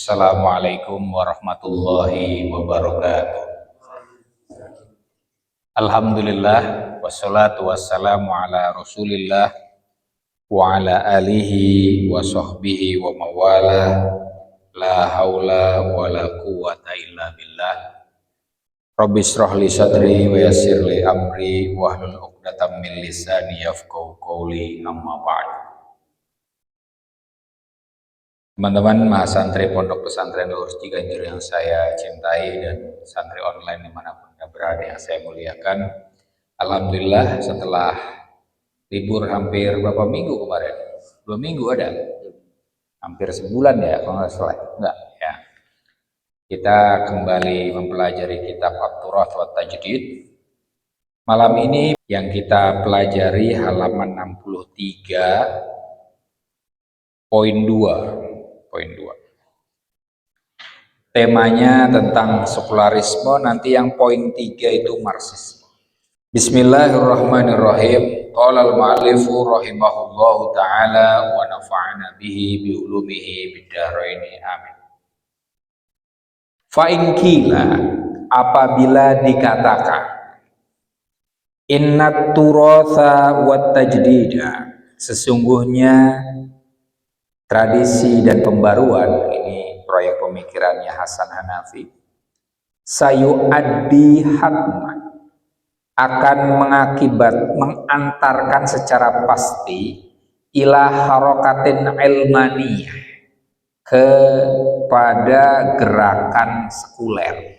Assalamualaikum warahmatullahi wabarakatuh. Alhamdulillah wassalatu wassalamu ala Rasulillah wa ala alihi wa sahbihi wa mawala la haula wa la quwata illa billah. Rabbi shrah li sadri wa yassir li amri wa hlul 'uqdatam min lisani yafqahu qawli, amma ba'd. Teman-teman mahasantri Pondok Pesantren Lurus Ciganjur yang saya cintai dan santri online dimanapun Anda berada yang saya muliakan, alhamdulillah setelah libur hampir berapa minggu kemarin? 2 minggu ada? Hampir sebulan ya kalau nggak salah? Enggak ya. Kita kembali mempelajari kitab At-Turath wa Tajdid. Malam ini yang kita pelajari halaman 63 poin 2. Temanya tentang sekularisme, nanti yang poin 3 itu marxisme. Bismillahirrahmanirrahim. Qala al-mu'allifu rahimahullahu ta'ala wa nafa'ana bihi bi ulumihi bid-dharaini amin. Fa in qila, apabila dikatakan innat turatha wat tajdida, sesungguhnya tradisi dan pembaruan, ini proyek pemikirannya Hasan Hanafi, sayu'addi hatman, akan mengantarkan secara pasti ila harokatin ilmaniyah, kepada gerakan sekuler.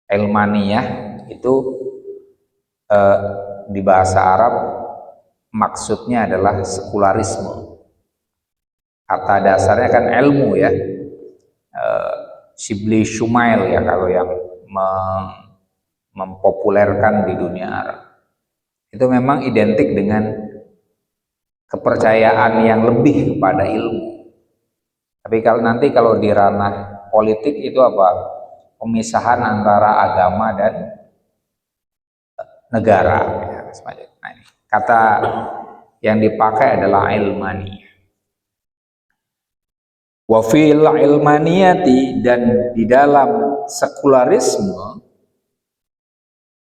Ilmaniyah itu di bahasa Arab maksudnya adalah sekularisme. Kata dasarnya kan ilmu ya, Shibli Shumail ya kalau yang mempopulerkan di dunia Arab. Itu memang identik dengan kepercayaan yang lebih kepada ilmu. Tapi kalau di ranah politik itu apa? Pemisahan antara agama dan negara. Ya, nah, ini kata yang dipakai adalah ilmani. Wa fil ilmaniyati, dan di dalam sekularisme,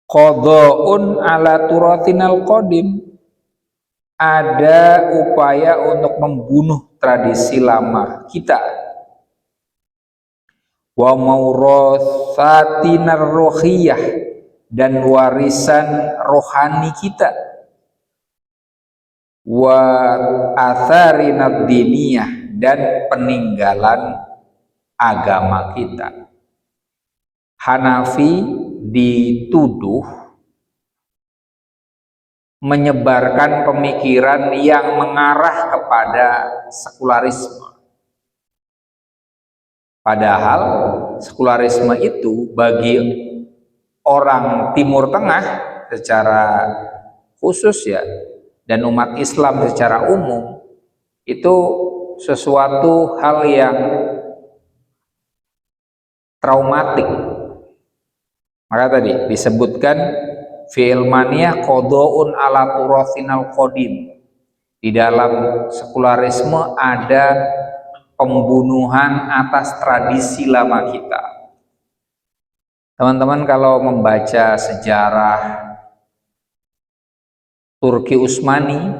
qadha'un ala turathinal qadim, ada upaya untuk membunuh tradisi lama kita. Wa maurathatina ruhiyah, dan warisan rohani kita. Wa atharina diniyah, dan peninggalan agama kita. Hanafi dituduh menyebarkan pemikiran yang mengarah kepada sekularisme. Padahal sekularisme itu bagi orang Timur Tengah secara khusus ya, dan umat Islam secara umum, itu sesuatu hal yang traumatik. Maka tadi disebutkan fi ilmaniyah qadha'un ala turathinal qadim, di dalam sekularisme ada pembunuhan atas tradisi lama kita. Teman-teman kalau membaca sejarah Turki Utsmani,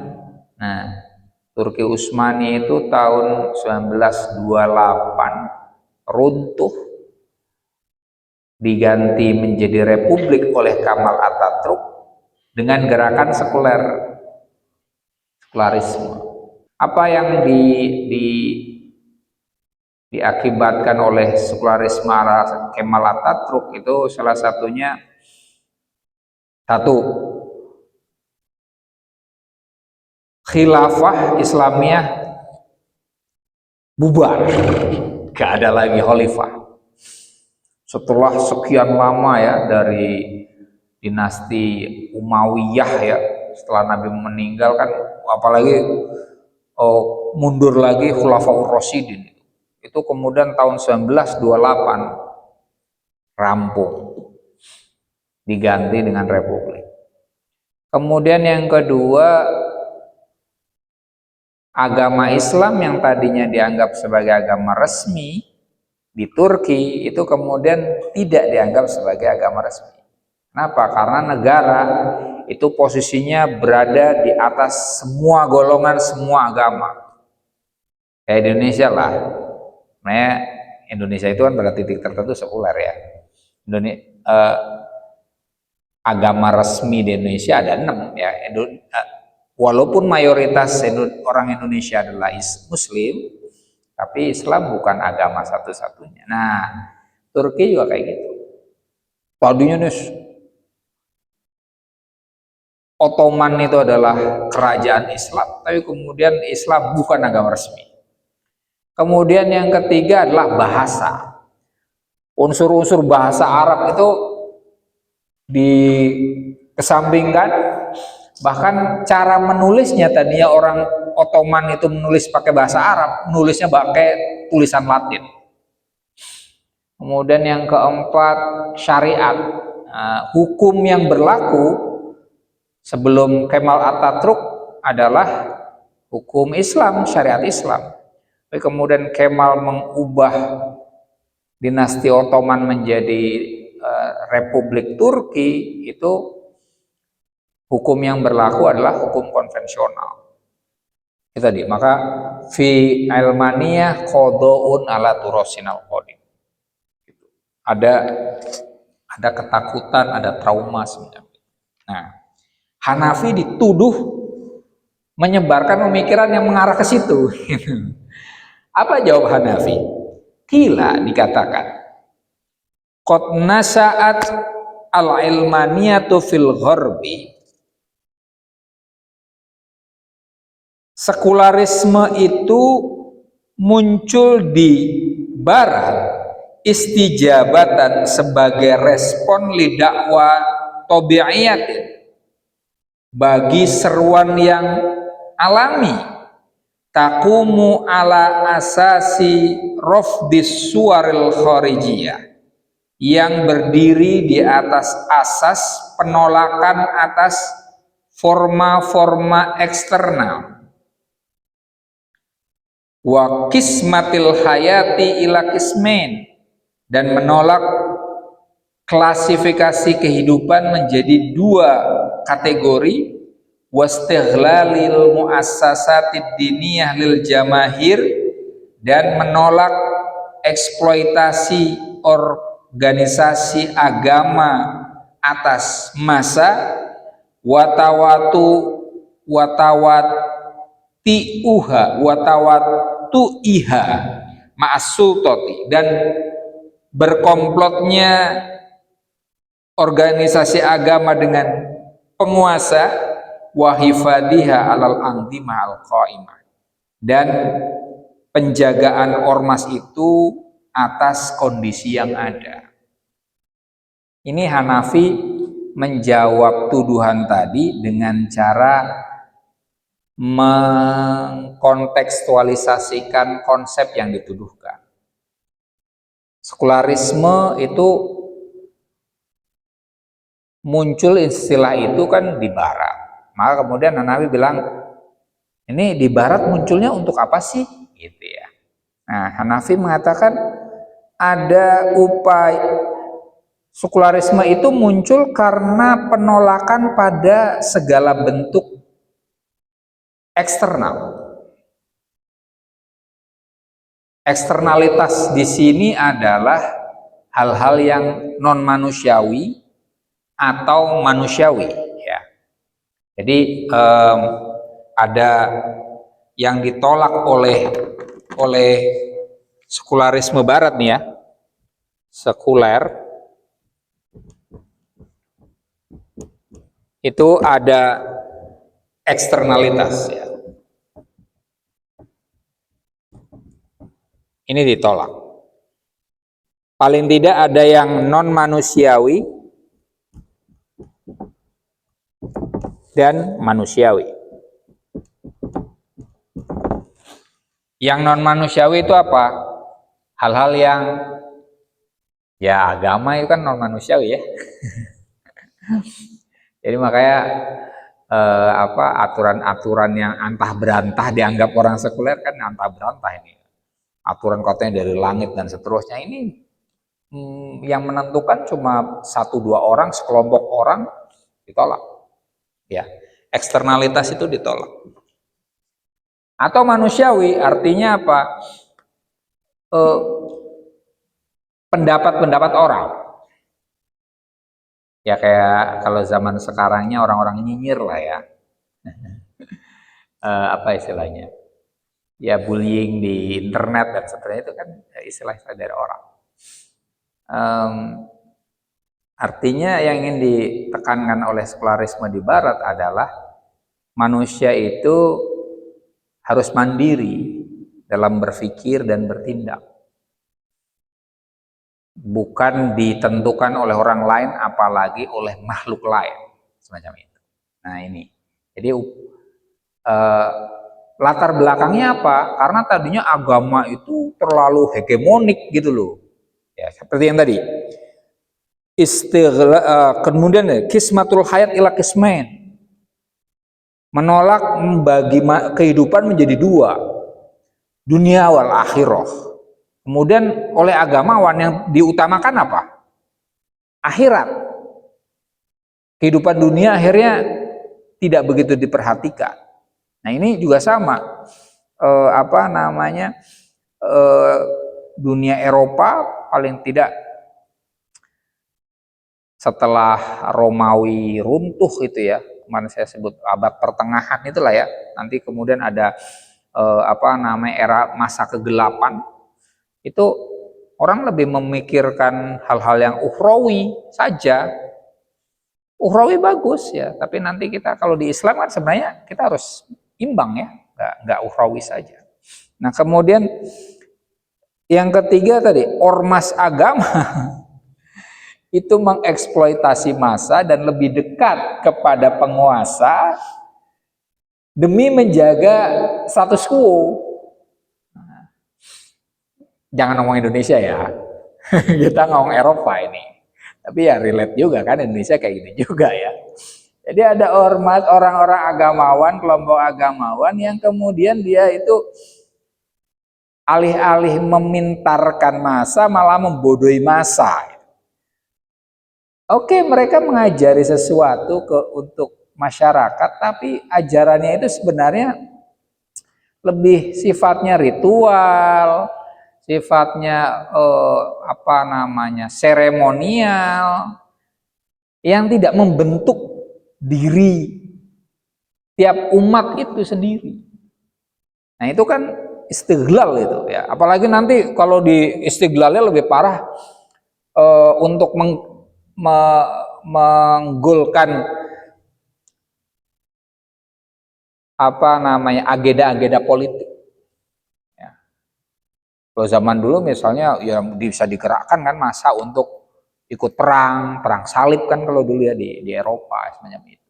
nah Turki Utsmani itu tahun 1928 runtuh, diganti menjadi republik oleh Kamal Atatürk dengan gerakan sekularisme. Apa yang diakibatkan oleh sekularisme Kemal Atatürk itu salah satunya satu, khilafah Islamiyah bubar, gak ada lagi khalifah. Setelah sekian lama ya, dari dinasti Umayyah ya, setelah Nabi meninggal kan, apalagi mundur lagi Khulafaur Rasyidin, itu kemudian tahun 1928 rampung, diganti dengan republik. Kemudian yang kedua, agama Islam yang tadinya dianggap sebagai agama resmi di Turki itu kemudian tidak dianggap sebagai agama resmi. Kenapa? Karena negara itu posisinya berada di atas semua golongan, semua agama. Kayak Indonesia lah. Makanya Indonesia itu kan pada titik tertentu sekuler ya. Agama resmi di Indonesia ada 6 ya. Walaupun mayoritas orang Indonesia adalah Muslim, tapi Islam bukan agama satu-satunya. Nah, Turki juga kayak gitu. Tadinya nih Ottoman itu adalah kerajaan Islam, tapi kemudian Islam bukan agama resmi. Kemudian yang ketiga adalah bahasa. Unsur-unsur bahasa Arab itu dikesampingkan, bahkan cara menulisnya tadinya orang Ottoman itu menulis pakai bahasa Arab, nulisnya pakai tulisan Latin. Kemudian yang keempat syariat. Hukum yang berlaku sebelum Kemal Atatürk adalah hukum Islam, syariat Islam. Tapi kemudian Kemal mengubah dinasti Ottoman menjadi Republik Turki, itu hukum yang berlaku adalah hukum konvensional. Itu tadi, maka fi Almania qada'un ala turosinal qadim. Ada ketakutan, ada trauma semacam itu. Nah, Hanafi dituduh menyebarkan pemikiran yang mengarah ke situ. Apa jawab Hanafi? Kila dikatakan, qad nasa'at al-ilmaniyatu fil gharbi. Sekularisme itu muncul di barat istijabatan sebagai respon lidakwa tabi'iyatin, bagi seruan yang alami, taqumu ala asasi rafdis suwaril kharijiyah, yang berdiri di atas asas penolakan atas forma-forma eksternal, wa kismatil hayati ila kismain, dan menolak klasifikasi kehidupan menjadi 2 kategori, wastighlalil muassasatid diniyah lil jamahir, dan menolak eksploitasi organisasi agama atas massa, watawatuiha ma'asultoti, dan berkomplotnya organisasi agama dengan penguasa, wahifadiha alal angdimah al qaimah, dan penjagaan ormas itu atas kondisi yang ada. Ini Hanafi menjawab tuduhan tadi dengan cara mengkontekstualisasikan konsep yang dituduhkan. Sekularisme itu muncul istilah itu kan di barat. Maka kemudian Hanafi bilang, ini di barat munculnya untuk apa sih? Gitu ya. Nah, Hanafi mengatakan ada upaya sekularisme itu muncul karena penolakan pada segala bentuk eksternal. Eksternalitas di sini adalah hal-hal yang non manusiawi atau manusiawi ya. Jadi ada yang ditolak oleh sekularisme barat nih ya. Sekuler itu ada eksternalitas ya. Ini ditolak. Paling tidak ada yang non manusiawi dan manusiawi. Yang non manusiawi itu apa? Hal-hal yang ya agama itu kan non manusiawi ya. Jadi makanya aturan-aturan yang antah berantah dianggap orang sekuler kan antah berantah ini. aturan katanya dari langit dan seterusnya. Ini yang menentukan cuma 1-2 orang, sekelompok orang, ditolak. Ya, eksternalitas itu ditolak. Atau manusiawi, artinya apa? Pendapat-pendapat orang. Ya kayak kalau zaman sekarangnya orang-orang nyinyir lah ya. Apa istilahnya? Ya bullying di internet dan seterusnya itu kan istilah-istilah dari orang. Artinya yang ingin ditekankan oleh sekularisme di Barat adalah manusia itu harus mandiri dalam berpikir dan bertindak. Bukan ditentukan oleh orang lain, apalagi oleh makhluk lain, semacam itu. Nah ini, jadi latar belakangnya apa? Karena tadinya agama itu terlalu hegemonik gitu loh, ya seperti yang tadi. Kemudian kismatul hayat ila kismain, menolak membagi kehidupan menjadi 2, dunia wal akhirah. Kemudian oleh agamawan yang diutamakan apa? Akhirat. Kehidupan dunia akhirnya tidak begitu diperhatikan. Nah ini juga sama. Dunia Eropa paling tidak setelah Romawi runtuh itu ya, kemarin saya sebut abad pertengahan itulah ya. Nanti kemudian ada era masa kegelapan. Itu orang lebih memikirkan hal-hal yang ukhrawi saja. Ukhrawi bagus ya, tapi nanti kita kalau di Islam kan sebenarnya kita harus imbang ya, nggak ukhrawi saja. Nah kemudian yang ketiga tadi, ormas agama itu mengeksploitasi massa dan lebih dekat kepada penguasa demi menjaga status quo. Jangan ngomong Indonesia ya, kita ngomong Eropa ini. Tapi ya relate juga kan, Indonesia kayak gitu juga ya. Jadi ada ormas, orang-orang agamawan, kelompok agamawan yang kemudian dia itu alih-alih memintarkan massa malah membodohi massa. Oke, mereka mengajari sesuatu untuk masyarakat, tapi ajarannya itu sebenarnya lebih sifatnya ritual, sifatnya seremonial, yang tidak membentuk diri tiap umat itu sendiri. Nah itu kan istighlal itu ya. Apalagi nanti kalau di istiglalnya lebih parah, untuk menggolkan agenda-agenda politik. Kalau zaman dulu misalnya ya bisa digerakkan kan massa untuk ikut perang salib kan kalau dulu ya di Eropa semacam itu.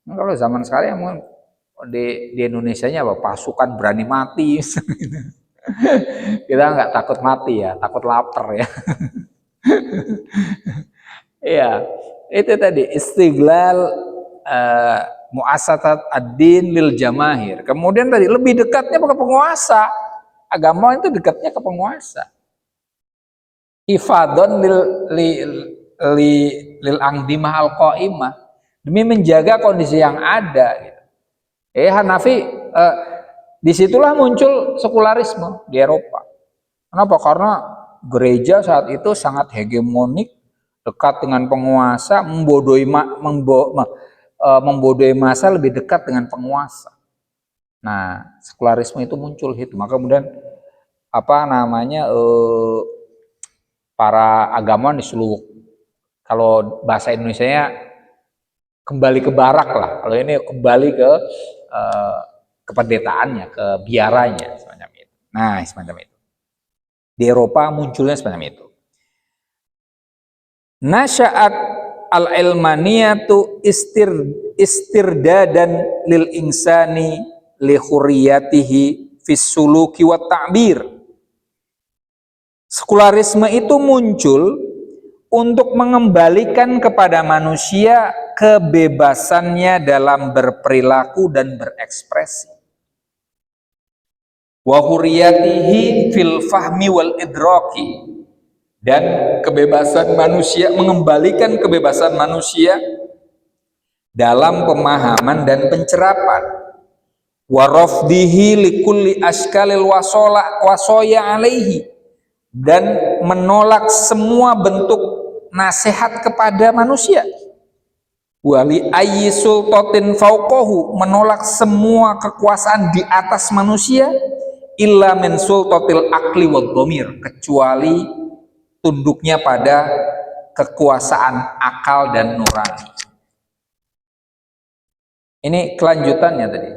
Nah, kalau zaman sekarang mungkin di Indonesianya apa, pasukan berani mati. Kita nggak takut mati ya, takut lapar ya. Iya, itu tadi istighlal muassatat ad-din lil jamahir. Kemudian tadi lebih dekatnya ke penguasa. Agama itu dekatnya ke penguasa. Ifadon lil angdimah al qaimah, demi menjaga kondisi yang ada gitu. Hanafi disitulah muncul sekularisme di Eropa. Kenapa? Karena gereja saat itu sangat hegemonik, dekat dengan penguasa, membodohi massa, lebih dekat dengan penguasa. Nah, sekularisme itu muncul itu. Maka kemudian para agamawan di seluruh, kalau bahasa Indonesianya kembali ke barak lah. Kalau ini kembali ke kependetaannya, ke biaranya semacam itu. Nah, semacam itu. Di Eropa munculnya semacam itu. Nasya'at al-ilmaniyatu istirdadan lil insani li khuriyatihi fis suluki wa ta'bir. Sekularisme itu muncul untuk mengembalikan kepada manusia kebebasannya dalam berperilaku dan berekspresi. wa hurriyatihi fil fahmi wal idraki, dan kebebasan manusia, mengembalikan kebebasan manusia dalam pemahaman dan pencerapan, wa rafdihi likulli askalil wasoya alaihi, dan menolak semua bentuk nasihat kepada manusia, wali ayyi sultatin fauqahu, menolak semua kekuasaan di atas manusia, illa min sultatil akli wad dhamir, kecuali tunduknya pada kekuasaan akal dan nurani. Ini kelanjutannya tadi.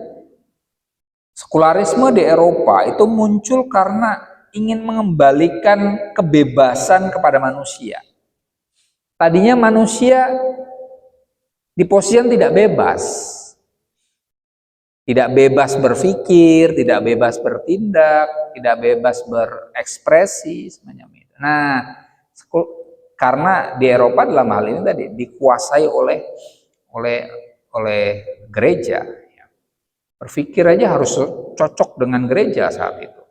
Sekularisme di Eropa itu muncul karena ingin mengembalikan kebebasan kepada manusia. Tadinya manusia di posisi yang tidak bebas. Tidak bebas berpikir, tidak bebas bertindak, tidak bebas berekspresi, semacam itu. Nah, karena di Eropa dalam hal ini tadi dikuasai oleh gereja. Berpikir aja harus cocok dengan gereja saat itu.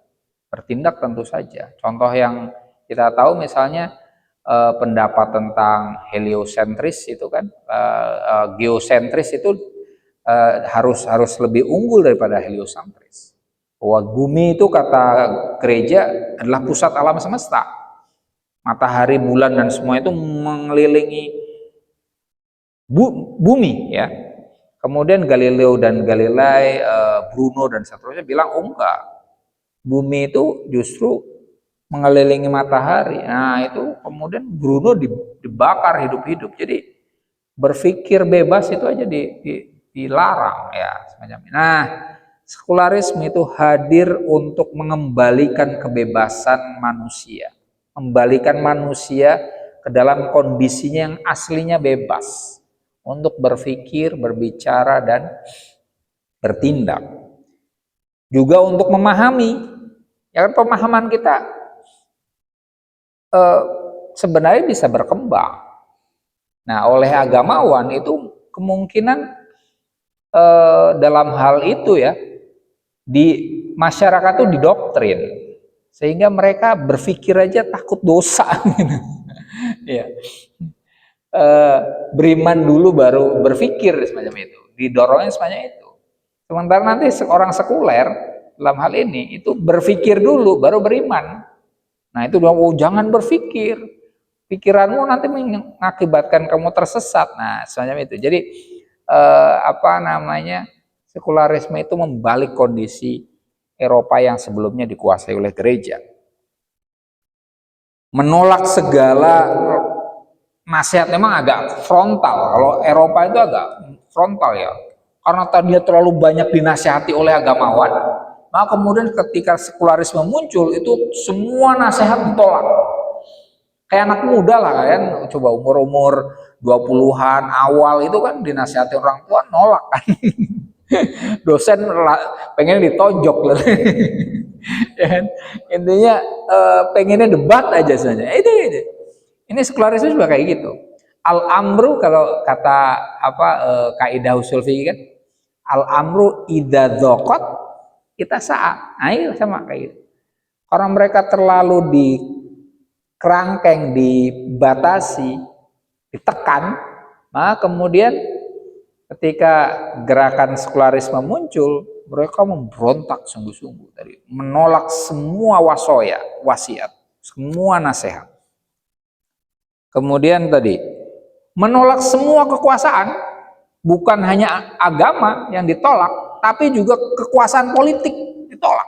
Bertindak tentu saja. Contoh yang kita tahu misalnya pendapat tentang heliosentris itu kan, geosentris itu harus lebih unggul daripada heliosentris. Bahwa bumi itu kata gereja adalah pusat alam semesta. Matahari, bulan dan semua itu mengelilingi bumi ya. Kemudian Galileo dan Galilei, Bruno dan seterusnya bilang enggak. Bumi itu justru mengelilingi matahari. Nah, itu kemudian Bruno dibakar hidup-hidup. Jadi berpikir bebas itu aja dilarang ya semacam ini. Nah, sekularisme itu hadir untuk mengembalikan kebebasan manusia, membalikan manusia ke dalam kondisinya yang aslinya bebas untuk berpikir, berbicara dan bertindak. Juga untuk memahami, ya kan, pemahaman kita sebenarnya bisa berkembang. Nah, oleh agamawan itu kemungkinan dalam hal itu ya, di masyarakat itu didoktrin sehingga mereka berpikir aja takut dosa gitu. Ya. Beriman dulu baru berpikir semacam itu, didorongnya semacam itu. Sementara nanti orang sekuler dalam hal ini itu berpikir dulu baru beriman. Nah, itu bilang, oh jangan berpikir, pikiranmu nanti mengakibatkan kamu tersesat. Nah, semacam itu. Jadi sekularisme itu membalik kondisi Eropa yang sebelumnya dikuasai oleh gereja. Menolak segala nasihat, memang agak frontal. Kalau Eropa itu agak frontal ya, karena tadinya terlalu banyak dinasihati oleh agamawan. Maka kemudian ketika sekularisme muncul, itu semua nasihat ditolak. Kayak anak muda lah kan, coba umur-umur 20-an awal itu kan dinasihati orang tua, nolak kan. Dosen pengen ditonjok loh. Intinya pengennya debat aja sebenarnya. Ini sekularisme juga kayak gitu. Al-amru, kalau kata kaidah usul fikih kan, al-amru idza dzaqat kita saat. Ayo sama kayak gitu. Orang mereka terlalu dikerangkeng, dibatasi, ditekan, maka kemudian ketika gerakan sekularisme muncul, mereka memberontak sungguh-sungguh tadi, menolak semua wasiat, semua nasihat. Kemudian tadi menolak semua kekuasaan, bukan hanya agama yang ditolak, tapi juga kekuasaan politik ditolak.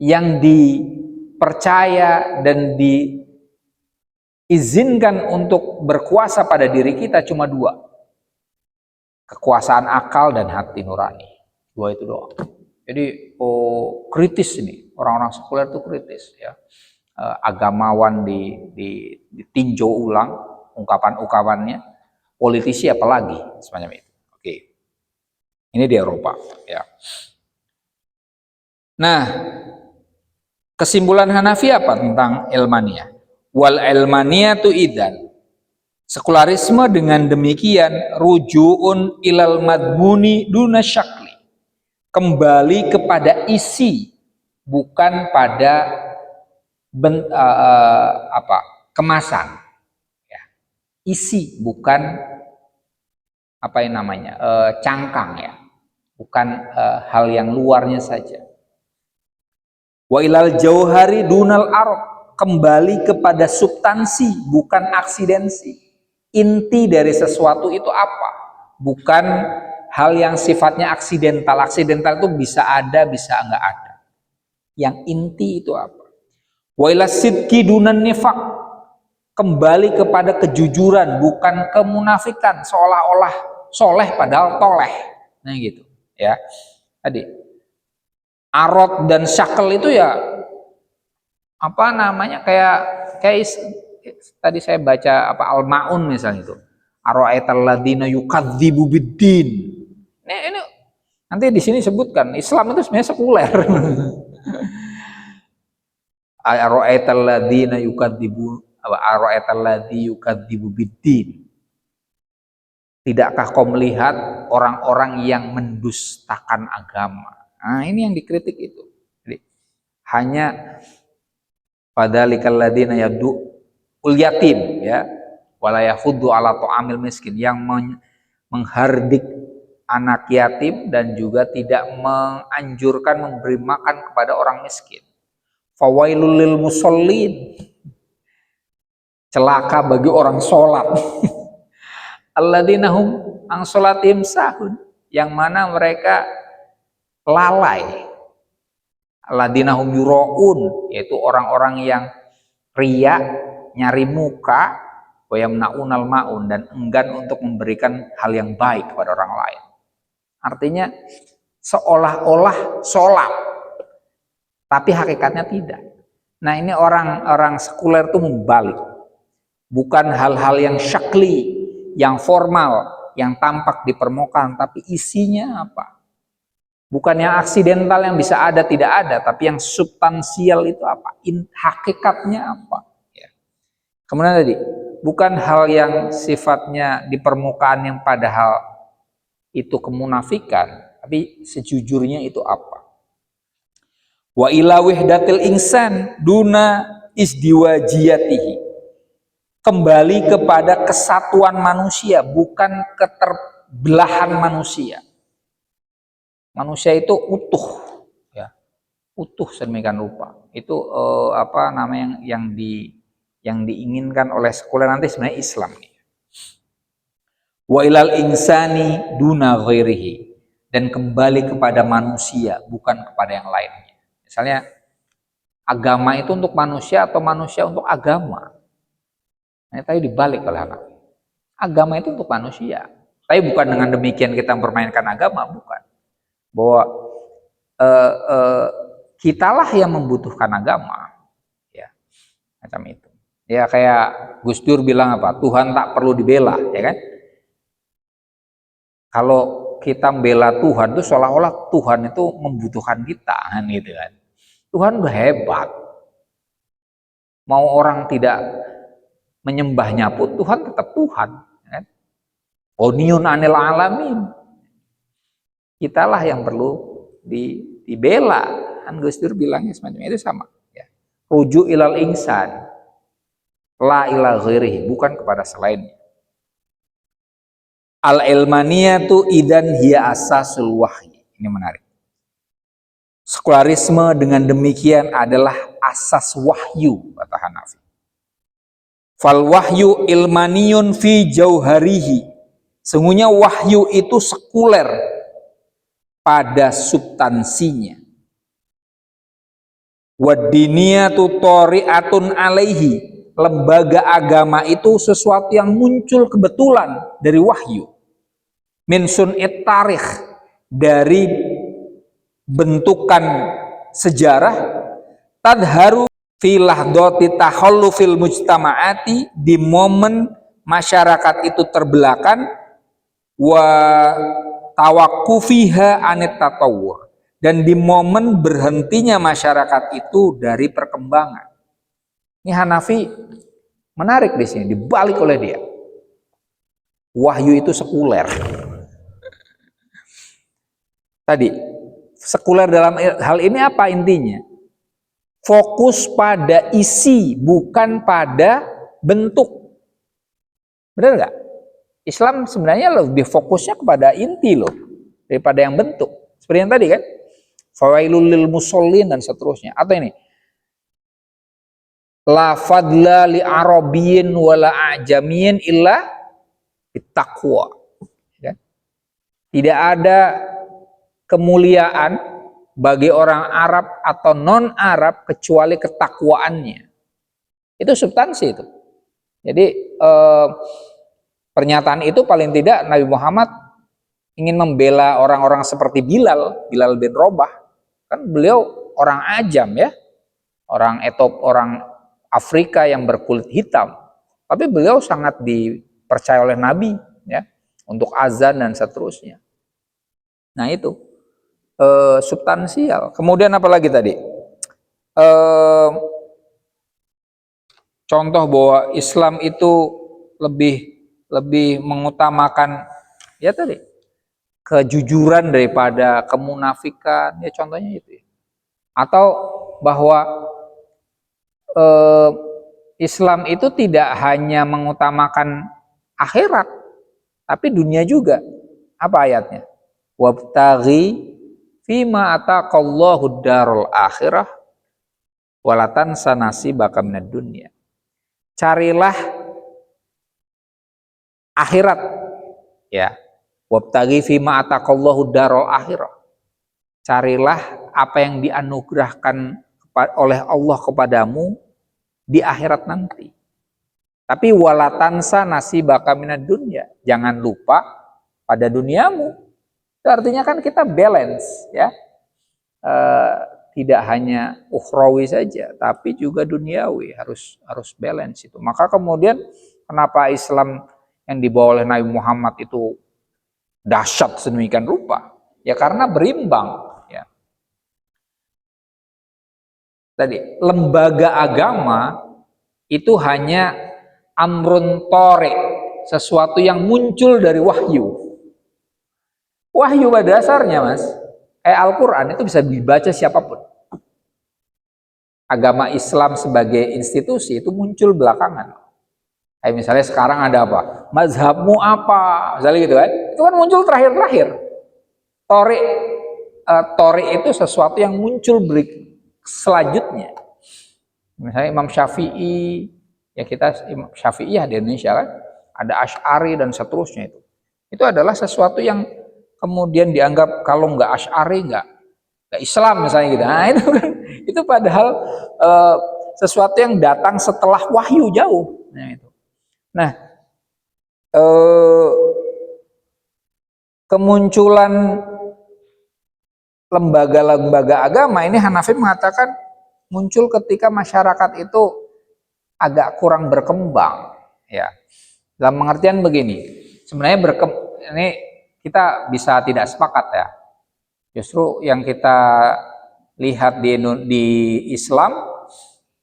Yang dipercaya dan diizinkan untuk berkuasa pada diri kita cuma dua, kekuasaan akal dan hati nurani. Dua itu doang. Jadi kritis ini, orang-orang sekuler itu kritis ya. Agamawan ditinjau ulang ungkapan-ungkapannya, politisi apalagi semacam itu. Oke. Ini di Eropa ya. Nah, kesimpulan Hanafi apa tentang ilmaniyah? Wal ilmaniyatu idzan, sekularisme dengan demikian rujuun ilal madmuni duna syakli, kembali kepada isi, bukan pada kemasan. Ya. Isi, bukan cangkang, ya, bukan hal yang luarnya saja. Wa ilal jauhari dunal arok, kembali kepada substansi, bukan aksidensi. Inti dari sesuatu itu apa? Bukan hal yang sifatnya aksidental. Aksidental itu bisa ada, bisa enggak ada. Yang inti itu apa? Wa ila sidqi dunan nifaq, kembali kepada kejujuran, bukan kemunafikan, seolah-olah soleh padahal toleh. Nah gitu, ya. Tadi arot dan syakel itu ya kayak tadi saya baca Al-Maun misalnya itu. Ara'aital ladzina yukadzibu biddin. Ini nanti di sini sebutkan Islam itu sebenarnya sekuler. Ara'aital ladzina yukadzibu biddin. Tidakkah kau melihat orang-orang yang mendustakan agama? Nah, ini yang dikritik itu. Jadi, hanya padzalikal ladzina yad'ul yatim, ya, wala yahuddu ala ta'amil miskin, yang menghardik anak yatim dan juga tidak menganjurkan memberi makan kepada orang miskin. Fawailul lil musallin, celaka bagi orang sholat. Alladzina hum an sholatihim sahun, yang mana mereka lalai. Alladzina hum yuraun, yaitu orang-orang yang ria, nyari muka, wa yamnaunal maun, dan enggan untuk memberikan hal yang baik kepada orang lain. Artinya seolah-olah sholat, tapi hakikatnya tidak. Nah, ini orang-orang sekuler itu membalik. Bukan hal-hal yang syakli, yang formal, yang tampak di permukaan, tapi isinya apa? Bukan yang aksidental yang bisa ada tidak ada, tapi yang substansial itu apa? Hakikatnya apa? Ya. Kemudian tadi, bukan hal yang sifatnya di permukaan yang padahal itu kemunafikan, tapi sejujurnya itu apa? Wa ila wahdatil insan duna isdiwajiyatihi, kembali kepada kesatuan manusia, bukan keterbelahan manusia. Manusia itu utuh, ya, utuh sedemikian rupa. Itu yang diinginkan oleh sekuler nanti sebenarnya Islam. Wa ilal insani duna ghairihi, dan kembali kepada manusia, bukan kepada yang lainnya. Misalnya agama itu untuk manusia atau manusia untuk agama. Nah, tadi dibalik oleh anak. Agama itu untuk manusia. Tapi bukan dengan demikian kita mempermainkan agama, bukan. Bahwa kitalah yang membutuhkan agama, ya, macam itu. Ya kayak Gus Dur bilang apa? Tuhan tak perlu dibela, ya kan? Kalau kita membela Tuhan itu seolah-olah Tuhan itu membutuhkan kita, kan gitu kan? Tuhan udah hebat. Mau orang tidak menyembahnya pun Tuhan tetap Tuhan, kan? Oniun anil alamin. Kitalah yang perlu dibela. Kan Gus Dur bilangnya semacam itu, sama, ya. Rujuk ilal insan, la ila ghairihi, bukan kepada selainnya. Al ilmaniyatu idan hiya asasul wahyi. Ini menarik. Sekularisme dengan demikian adalah asas wahyu, kata Hanafi. Fal wahyu ilmaniyun fi jauharihi. Sesungguhnya wahyu itu sekuler pada substansinya. Wadiniyatu thari'atun alaihi. Lembaga agama itu sesuatu yang muncul kebetulan dari wahyu. Min sun'it tarikh, dari bentukan sejarah. Tadharu fi lahdati takhallufil mujtama'ati, di momen masyarakat itu terbelakang, wa tawakkufiha anit tatawur, dan di momen berhentinya masyarakat itu dari perkembangan. Ini Hanafi menarik di sini, dibalik oleh dia. Wahyu itu sekuler. Tadi Sekuler dalam hal ini apa intinya? Fokus pada isi, bukan pada bentuk. Benar nggak? Islam sebenarnya lebih fokusnya kepada inti loh, daripada yang bentuk. Seperti yang tadi kan, fawailul lil musallin dan seterusnya. Atau ini, la fadla li arabiyyin wala ajamiyyin illa bittaqwa. Tidak ada kemuliaan bagi orang Arab atau non-Arab kecuali ketakwaannya. Itu substansi itu. Jadi pernyataan itu paling tidak Nabi Muhammad ingin membela orang-orang seperti Bilal bin Rabah. Kan beliau orang ajam ya, orang Etop, orang Afrika yang berkulit hitam. Tapi beliau sangat dipercaya oleh Nabi ya, untuk azan dan seterusnya. Nah itu substansial. Kemudian apa lagi tadi? Contoh bahwa Islam itu lebih mengutamakan ya tadi kejujuran daripada kemunafikan. Ya contohnya itu. Atau bahwa Islam itu tidak hanya mengutamakan akhirat, tapi dunia juga. Apa ayatnya? Wabtaghi fima ataqallahu darul akhirah walatan sanasi baka minad dunya. Carilah akhirat ya. Wabtaghi fima ataqallahu darul akhirah. Carilah apa yang dianugerahkan oleh Allah kepadamu di akhirat nanti. Tapi walatansa nasibaka minad dunya. Jangan lupa pada duniamu. Itu artinya kan kita balance ya. Tidak hanya ukhrawi saja, tapi juga duniawi, harus balance itu. Maka kemudian kenapa Islam yang dibawa oleh Nabi Muhammad itu dahsyat sedemikian rupa? Ya karena berimbang. Ya. Tadi lembaga agama itu hanya amrun tore, sesuatu yang muncul dari wahyu. Wahyu pada dasarnya mas, Al-Quran itu bisa dibaca siapapun. Agama Islam sebagai institusi itu muncul belakangan. Kayak misalnya sekarang ada apa? Mazhabmu apa? Misalnya gitu kan. Itu kan muncul terakhir-terakhir. Tori itu sesuatu yang muncul selanjutnya. Misalnya Imam Syafi'i, ya kita Imam Syafi'iyah di Indonesia kan. Ada Asy'ari dan seterusnya itu. Itu adalah sesuatu yang kemudian dianggap kalau nggak Asy'ari nggak Islam misalnya gitu. Nah itu kan itu padahal sesuatu yang datang setelah wahyu jauh. Nah itu. Nah kemunculan lembaga-lembaga agama ini Hanafi mengatakan muncul ketika masyarakat itu agak kurang berkembang. Ya, dalam pengertian begini. Sebenarnya ini kita bisa tidak sepakat ya. Justru yang kita lihat di Islam,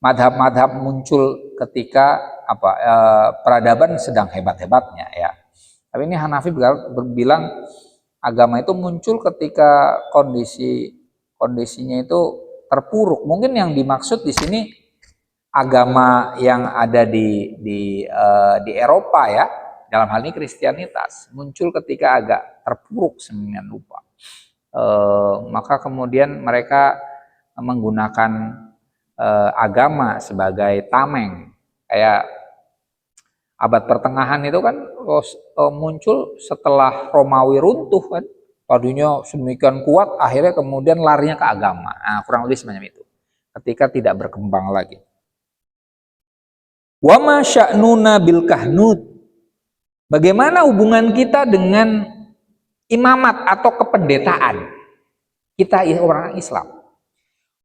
madhab-madhab muncul ketika peradaban sedang hebat-hebatnya ya. Tapi ini Hanafi berbilang agama itu muncul ketika kondisinya itu terpuruk. Mungkin yang dimaksud di sini agama yang ada di Eropa ya. Dalam hal ini Kristianitas muncul ketika agak terpuruk sedemikian rupa. Maka kemudian mereka menggunakan agama sebagai tameng. Kayak abad pertengahan itu kan muncul setelah Romawi runtuh kan. Tadinya sedemikian kuat, akhirnya kemudian larinya ke agama. Nah, kurang lebih semacam itu. Ketika tidak berkembang lagi. Wa ma sya'nuna bil kahnut. Bagaimana hubungan kita dengan imamat atau kependetaan? Kita orang Islam.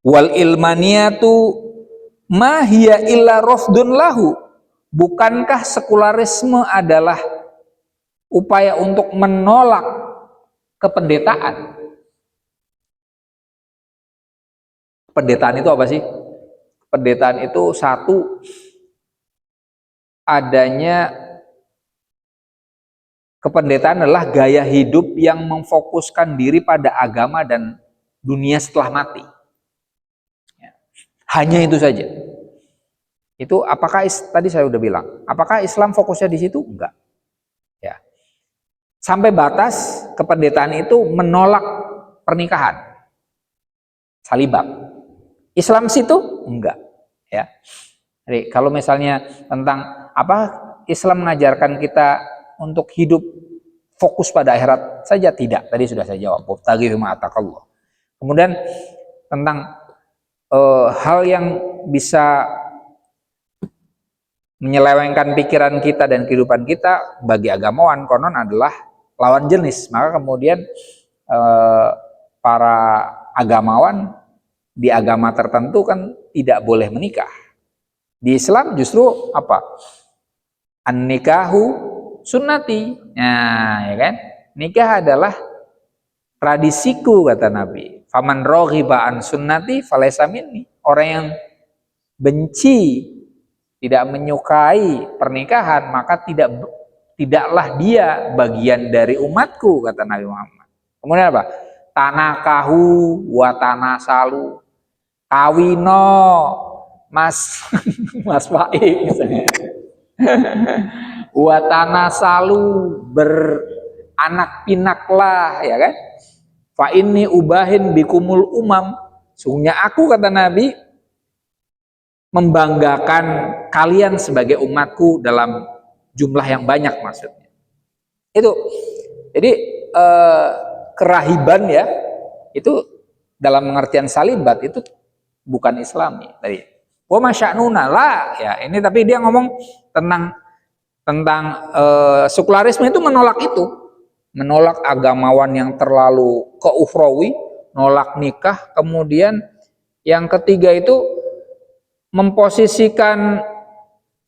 Wal ilmaniyatu ma hiya illa rafdun lahu. Bukankah sekularisme adalah upaya untuk menolak kependetaan? Kependetaan itu apa sih? Kependetaan itu satu, adanya kependetaan adalah gaya hidup yang memfokuskan diri pada agama dan dunia setelah mati. Hanya itu saja. Itu apakah tadi saya udah bilang, apakah Islam fokusnya di situ? Enggak. Ya. Sampai batas kependetaan itu menolak pernikahan. Salibat. Islam situ? Enggak. Ya. Jadi kalau misalnya tentang apa Islam mengajarkan kita untuk hidup fokus pada akhirat saja, tidak. Tadi sudah saya jawab. Wabtaghi fima atakallah. Kemudian tentang hal yang bisa menyelewengkan pikiran kita dan kehidupan kita bagi agamawan konon adalah lawan jenis. Maka kemudian para agamawan di agama tertentu kan tidak boleh menikah. Di Islam justru apa? An-nikahu sunnati. Nah, ya kan? Nikah adalah tradisiku kata Nabi. Faman raghiba an sunnati falaysa minni. Orang yang benci, tidak menyukai pernikahan, maka tidaklah dia bagian dari umatku kata Nabi Muhammad. Kemudian apa? Tanakahu wa tanasalu. Kawino Mas Mas Faik misalnya. Wa tanasalu, beranak pinaklah, ya kan? Fa inni ubahin bikumul umam. Sungguhnya aku kata Nabi membanggakan kalian sebagai umatku dalam jumlah yang banyak maksudnya. Itu. Jadi kerahiban ya, itu dalam pengertian salibat itu bukan Islami tadi. Wa masya'nuna lah ya, ini tapi dia ngomong tentang sekularisme itu menolak itu. Menolak agamawan yang terlalu keukhrawi, nolak nikah, kemudian yang ketiga itu memposisikan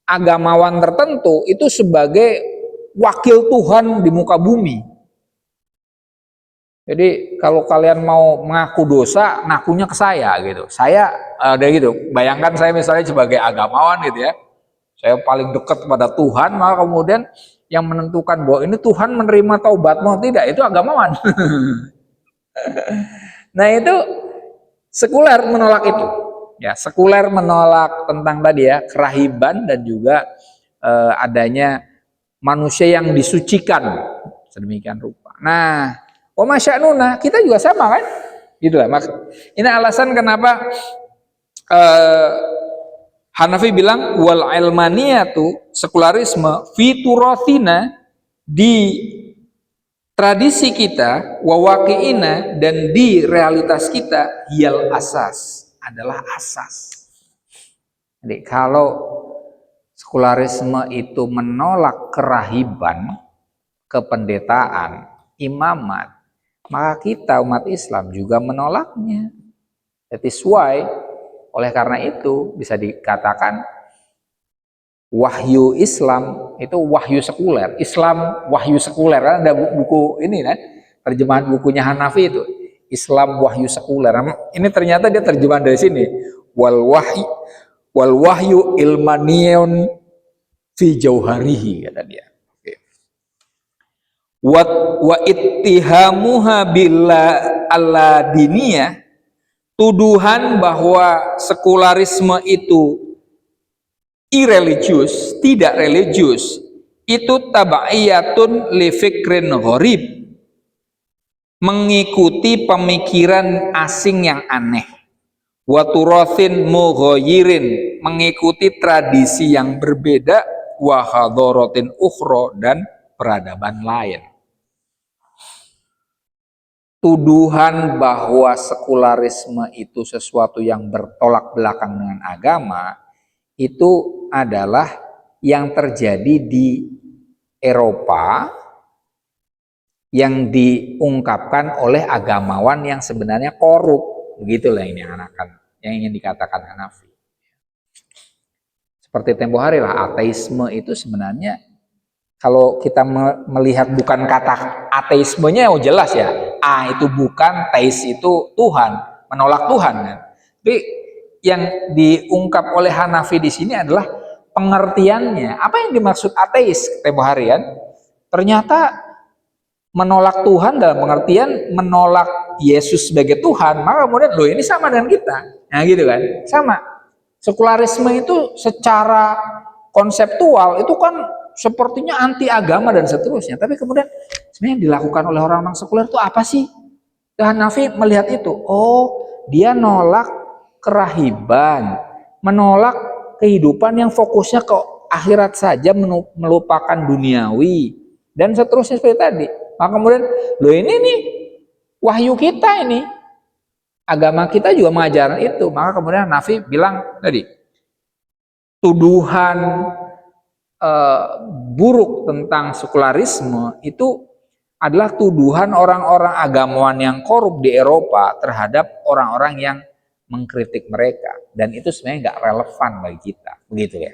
agamawan tertentu itu sebagai wakil Tuhan di muka bumi. Jadi kalau kalian mau mengaku dosa, ngakunya ke saya gitu. Saya ada gitu. Bayangkan saya misalnya sebagai agamawan gitu ya. Saya paling dekat kepada Tuhan, maka kemudian yang menentukan bahwa ini Tuhan menerima taubatmu tidak, itu agamawan. Nah itu sekuler menolak itu. Ya, sekuler menolak tentang tadi ya kerahiban dan juga adanya manusia yang disucikan sedemikian rupa. Nah, masya'nuna kita juga sama kan? Gitulah. Ini alasan kenapa Hanafi bilang wal ilmaniyatu sekularisme fiturathina di tradisi kita wawaqi'ina dan di realitas kita hiyal asas adalah asas. Jadi kalau sekularisme itu menolak kerahiban, kependetaan, imamat, maka kita umat Islam juga menolaknya. That is why oleh karena itu bisa dikatakan wahyu Islam itu wahyu sekuler. Islam wahyu sekuler. Ada buku ini kan, terjemahan bukunya Hanafi itu. Islam wahyu sekuler. Ini ternyata dia terjemahan dari sini. Wal wahyu ilmaniyun fi jauharihi kata dia. Wa ittihamuha billah alla diniyah, tuduhan bahwa sekularisme itu irreligius, tidak religius, itu tabaiyatun li fikrin gharib, mengikuti pemikiran asing yang aneh. Wa turathin mughayyirin, mengikuti tradisi yang berbeda, wa hadaratin ukhra, dan peradaban lain. Tuduhan bahwa sekularisme itu sesuatu yang bertolak belakang dengan agama itu adalah yang terjadi di Eropa yang diungkapkan oleh agamawan yang sebenarnya korup. Begitulah ini yang ingin dikatakan Hanafi. Seperti tempo hari lah, ateisme itu sebenarnya kalau kita melihat bukan kata ateismenya oh jelas ya, itu bukan, teis itu Tuhan, menolak Tuhan kan. Tapi yang diungkap oleh Hanafi di sini adalah pengertiannya. Apa yang dimaksud ateis tempo hari kan? Ternyata menolak Tuhan dalam pengertian menolak Yesus sebagai Tuhan, maka kemudian loh ini sama dengan kita. Nah gitu kan, sama. Sekularisme itu secara konseptual itu kan sepertinya anti agama dan seterusnya. Tapi kemudian sebenarnya yang dilakukan oleh orang-orang sekuler itu apa sih? Dan Hanafi melihat itu, oh dia nolak kerahiban, menolak kehidupan yang fokusnya ke akhirat saja, melupakan duniawi dan seterusnya seperti tadi. Maka kemudian, loh ini nih wahyu kita ini, agama kita juga mengajarkan itu. Maka kemudian Hanafi bilang tadi, tuduhan buruk tentang sekularisme itu adalah tuduhan orang-orang agamawan yang korup di Eropa terhadap orang-orang yang mengkritik mereka, dan itu sebenarnya nggak relevan bagi kita, begitu ya.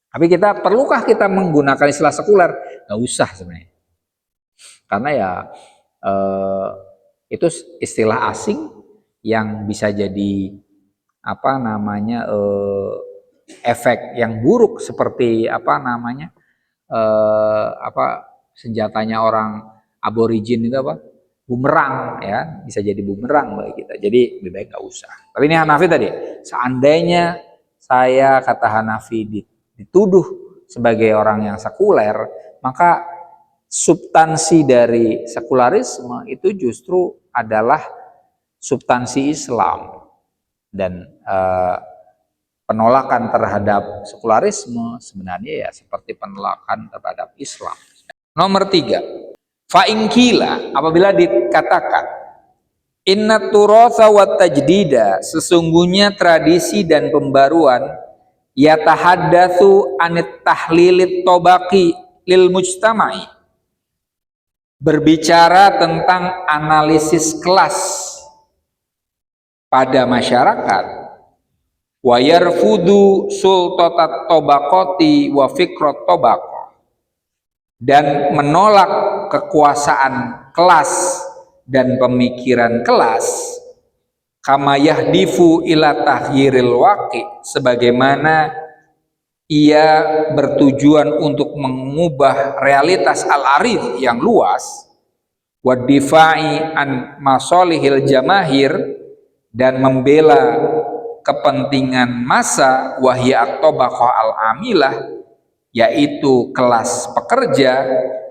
Tapi perlukah kita menggunakan istilah sekuler? Nggak usah sebenarnya, karena ya itu istilah asing yang bisa jadi apa namanya efek yang buruk, seperti apa namanya senjatanya orang aborigin itu apa, bumerang ya, bisa jadi bumerang bagi kita. Jadi lebih baik nggak usah. Tapi ini Hanafi tadi, seandainya saya kata Hanafi dituduh sebagai orang yang sekuler, maka substansi dari sekularisme itu justru adalah substansi Islam, dan penolakan terhadap sekularisme sebenarnya ya seperti penolakan terhadap Islam. Nomor 3, fa'ingkila, apabila dikatakan inna turatha wa tajdida, sesungguhnya tradisi dan pembaruan yatahaddatsu anit tahlilit tobaqi lil mujtama'i, berbicara tentang analisis kelas pada masyarakat, wa yarfudu sultatat tobaqati wa fikrat tobaq, dan menolak kekuasaan kelas dan pemikiran kelas, kama yahdifu ila tahyiril waqi, sebagaimana ia bertujuan untuk mengubah realitas al-arid yang luas, wa difa'i an masolihil jamahir, dan membela kepentingan massa, wahya at-tabaqah al-amilah, yaitu kelas pekerja,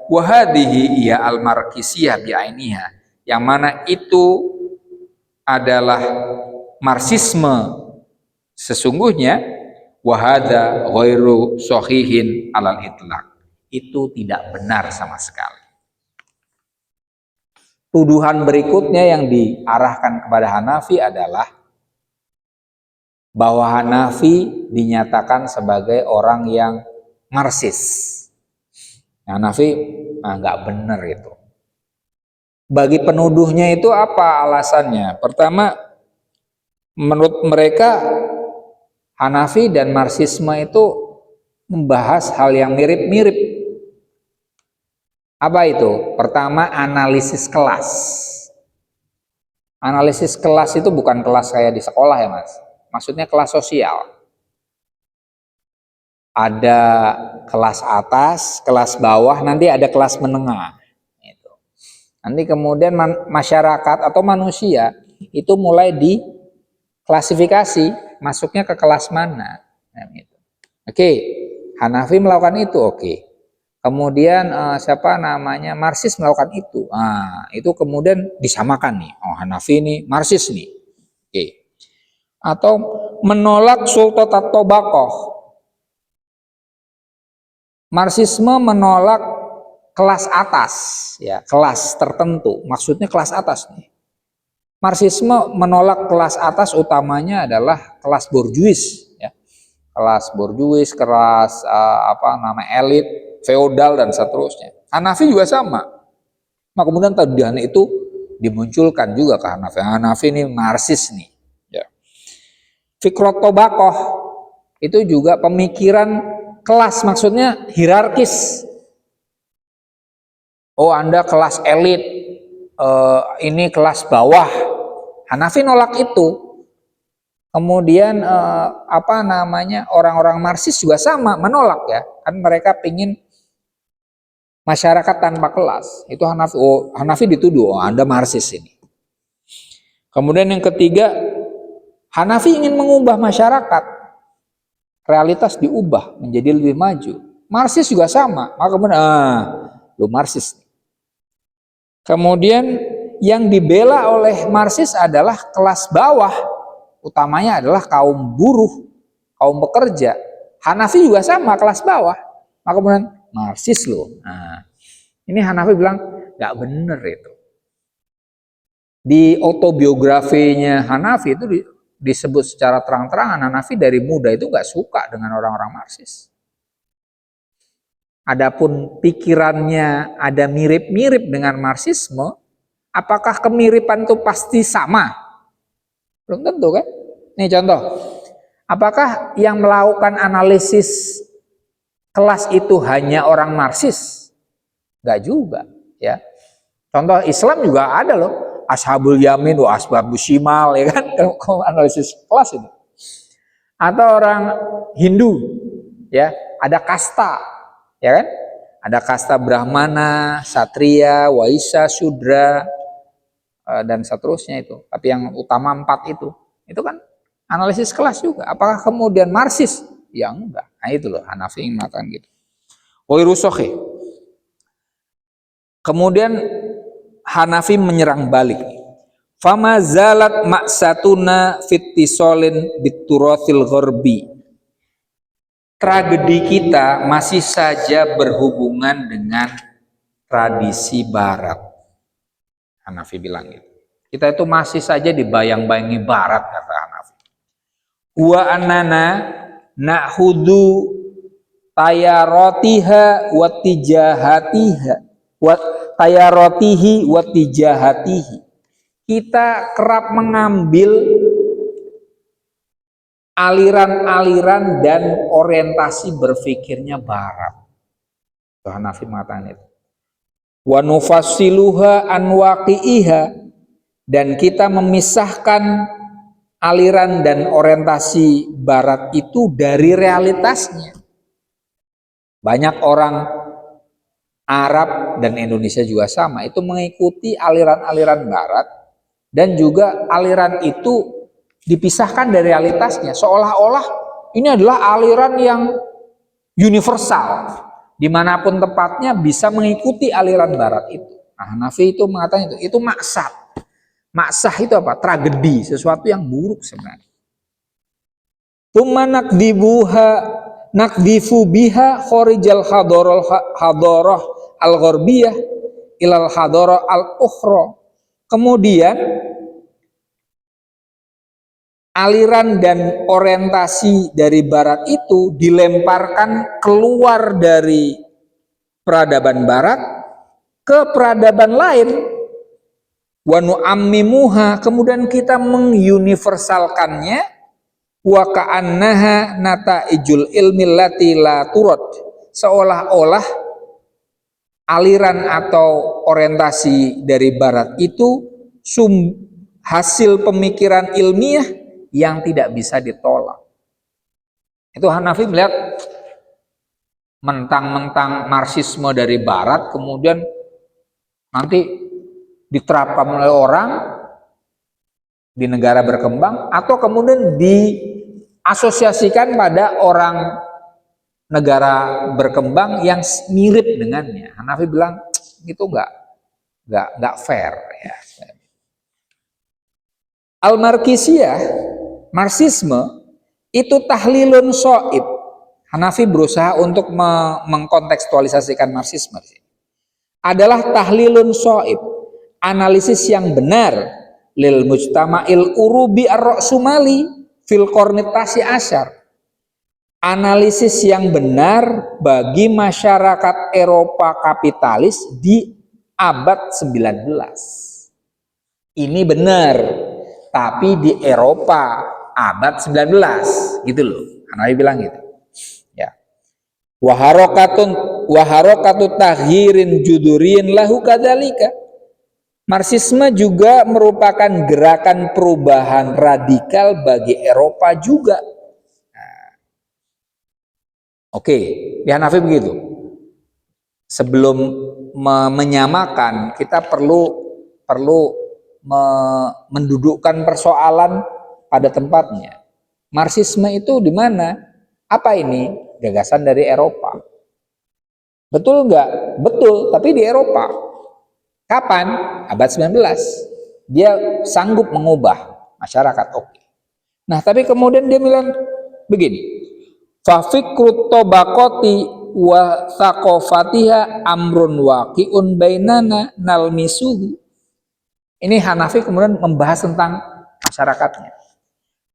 wahadihi ia al-marxisiyah bi'ainiha, yang mana itu adalah marxisme sesungguhnya, wahada ghairu sahihin alal itlaq, itu tidak benar sama sekali. Tuduhan berikutnya yang diarahkan kepada Hanafi adalah bahwa Hanafi dinyatakan sebagai orang yang Marxis. Hanafi nggak benar itu. Bagi penuduhnya itu apa alasannya? Pertama, menurut mereka Hanafi dan Marxisme itu membahas hal yang mirip-mirip. Apa itu? Pertama, analisis kelas. Analisis kelas itu bukan kelas kayak di sekolah ya Mas. Maksudnya kelas sosial. Ada kelas atas, kelas bawah, nanti ada kelas menengah. Nanti kemudian masyarakat atau manusia itu mulai diklasifikasi, masuknya ke kelas mana. Oke, Hanafi melakukan itu, oke. Kemudian Marxis melakukan itu. Nah, itu kemudian disamakan nih. Oh, Hanafi ini Marxis nih. Oke. Atau menolak sultatat tobaqoh. Marxisme menolak kelas atas, ya, kelas tertentu. Maksudnya kelas atas nih. Marxisme menolak kelas atas, utamanya adalah kelas borjuis, ya. Kelas borjuis, kelas elit, feodal dan seterusnya. Hanafi juga sama. Nah, kemudian tuduhan itu dimunculkan juga ke Hanafi. Hanafi ini Marxis nih, ya. Fikrat tobaqoh itu juga pemikiran kelas, maksudnya hierarkis. Oh, Anda kelas elit, ini kelas bawah. Hanafi nolak itu. Kemudian orang-orang Marxis juga sama menolak, ya. Kan mereka pingin masyarakat tanpa kelas. Itu Hanafi. Oh, Hanafi dituduh, oh, Anda Marxis ini. Kemudian yang ketiga, Hanafi ingin mengubah masyarakat. Realitas diubah menjadi lebih maju. Marxis juga sama. Maka kemudian, lu Marxis. Kemudian yang dibela oleh Marxis adalah kelas bawah. Utamanya adalah kaum buruh, kaum pekerja. Hanafi juga sama, kelas bawah. Maka kemudian Marxis loh. Nah, ini Hanafi bilang nggak bener itu. Di autobiografinya Hanafi itu disebut secara terang-terangan, Hanafi dari muda itu nggak suka dengan orang-orang Marxis. Adapun pikirannya ada mirip-mirip dengan Marxisme, apakah kemiripan itu pasti sama? Belum tentu kan? Nih contoh, apakah yang melakukan analisis kelas itu hanya orang Marxis? Enggak juga, ya. Contoh Islam juga ada loh, Ashabul Yamin wa Ashabus Shimal, ya kan? Kalau analisis kelas itu. Atau orang Hindu, ya, ada kasta, ya kan? Ada kasta Brahmana, Satria, Waisya, Sudra, dan seterusnya itu. Tapi yang utama 4 itu kan analisis kelas juga. Apakah kemudian Marxis? Ya enggak. Nah itu loh, Hanafi yang mengatakan gitu. Wairusohi. Kemudian Hanafi menyerang balik. Fama zalat maksatuna fittisolin biturathil gharbi. Tragedi kita masih saja berhubungan dengan tradisi barat. Hanafi bilang gitu. Kita itu masih saja dibayang-bayangi barat, kata Hanafi. Wa annana na'hudu tayarotiha wa tijahatiha wa tayarotihi wa tijahatihi. Kita kerap mengambil aliran-aliran dan orientasi berpikirnya barat. Hanafi mengatakan itu. Wa nufassiluha an waqi'iha, dan kita memisahkan aliran dan orientasi barat itu dari realitasnya. Banyak orang Arab dan Indonesia juga sama, itu mengikuti aliran-aliran barat dan juga aliran itu dipisahkan dari realitasnya, seolah-olah ini adalah aliran yang universal, dimanapun tempatnya bisa mengikuti aliran barat itu. Nah, Hanafi itu mengatakan itu maksad. Maksah itu apa? Tragedi, sesuatu yang buruk sebenarnya. Tsumma nakdifu biha khorijal hadarah al-gharbiyah ilal hadarah al-ukhra. Kemudian aliran dan orientasi dari barat itu dilemparkan keluar dari peradaban barat ke peradaban lain. Wa nu'ammimuha, kemudian kita menguniversalkannya. Wa ka'annaha nata'ijul ilmi allati la turad, seolah-olah aliran atau orientasi dari barat itu hasil pemikiran ilmiah yang tidak bisa ditolak. Itu Hanafi melihat mentang-mentang Marxisme dari barat kemudian nanti diterapkan oleh orang di negara berkembang atau kemudian diasosiasikan pada orang negara berkembang yang mirip dengannya. Hanafi bilang itu enggak fair, ya. Al-Marxisiyah, Marxisme itu tahlilun soib. Hanafi berusaha untuk mengkontekstualisasikan Marxisme adalah tahlilun soib, analisis yang benar lil mujtama'il urubi ar-ra'sumali fil qarnitasi asyar, analisis yang benar bagi masyarakat Eropa kapitalis di abad 19. Ini benar, tapi di Eropa abad 19, gitu loh. Hanafi bilang gitu. Ya. Wa harakatun taghyirin judurin lahu kadzalika. Marxisme juga merupakan gerakan perubahan radikal bagi Eropa juga. Nah, oke, di Hanafi begitu. sebelum menyamakan, kita perlu mendudukkan persoalan pada tempatnya. Marxisme itu di mana? Apa ini? Gagasan dari Eropa. Betul nggak? Betul, tapi di Eropa. Kapan? Abad 19. Dia sanggup mengubah masyarakat. Oke. Nah, tapi kemudian dia bilang begini. Fa fikrut tabaqati wa thaqafatiha amrun waqi'un bainana nalmisuhu. Ini Hanafi kemudian membahas tentang masyarakatnya.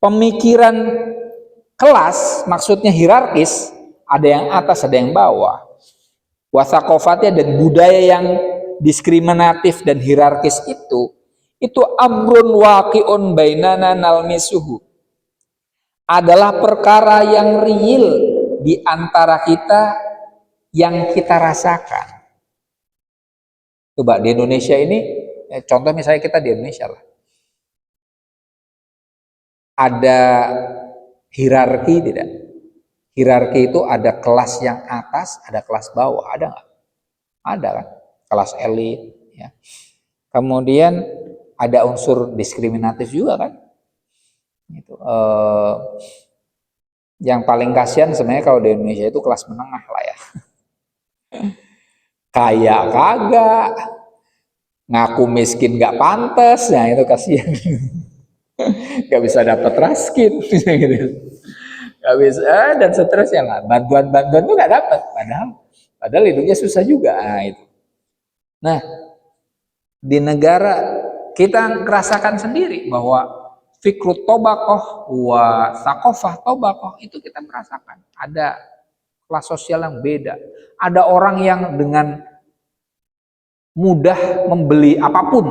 Pemikiran kelas, maksudnya hierarkis, ada yang atas, ada yang bawah. Wa thaqafatiha, dan budaya yang diskriminatif dan hierarkis itu amrun waqi'un bainana nalmisuhu, adalah perkara yang real di antara kita yang kita rasakan. Coba di Indonesia ini, contoh misalnya kita di Indonesia lah, ada hierarki tidak? Hierarki itu ada kelas yang atas, ada kelas bawah, ada nggak? Ada kan? Kelas elit, ya. Kemudian ada unsur diskriminatif juga kan? Gitu. Yang paling kasihan sebenarnya kalau di Indonesia itu kelas menengah lah ya. Kaya kagak, ngaku miskin nggak pantas, nah itu kasihan. Nggak bisa dapat raskin, gitu. Nggak bisa, dan seterusnya lah. Bantuan-bantuan tuh nggak dapat, padahal hidupnya susah juga. Nah, itu. Nah, di negara kita merasakan sendiri bahwa fikrut tobakoh wa thaqafah tobakoh itu kita merasakan ada kelas sosial yang beda. Ada orang yang dengan mudah membeli apapun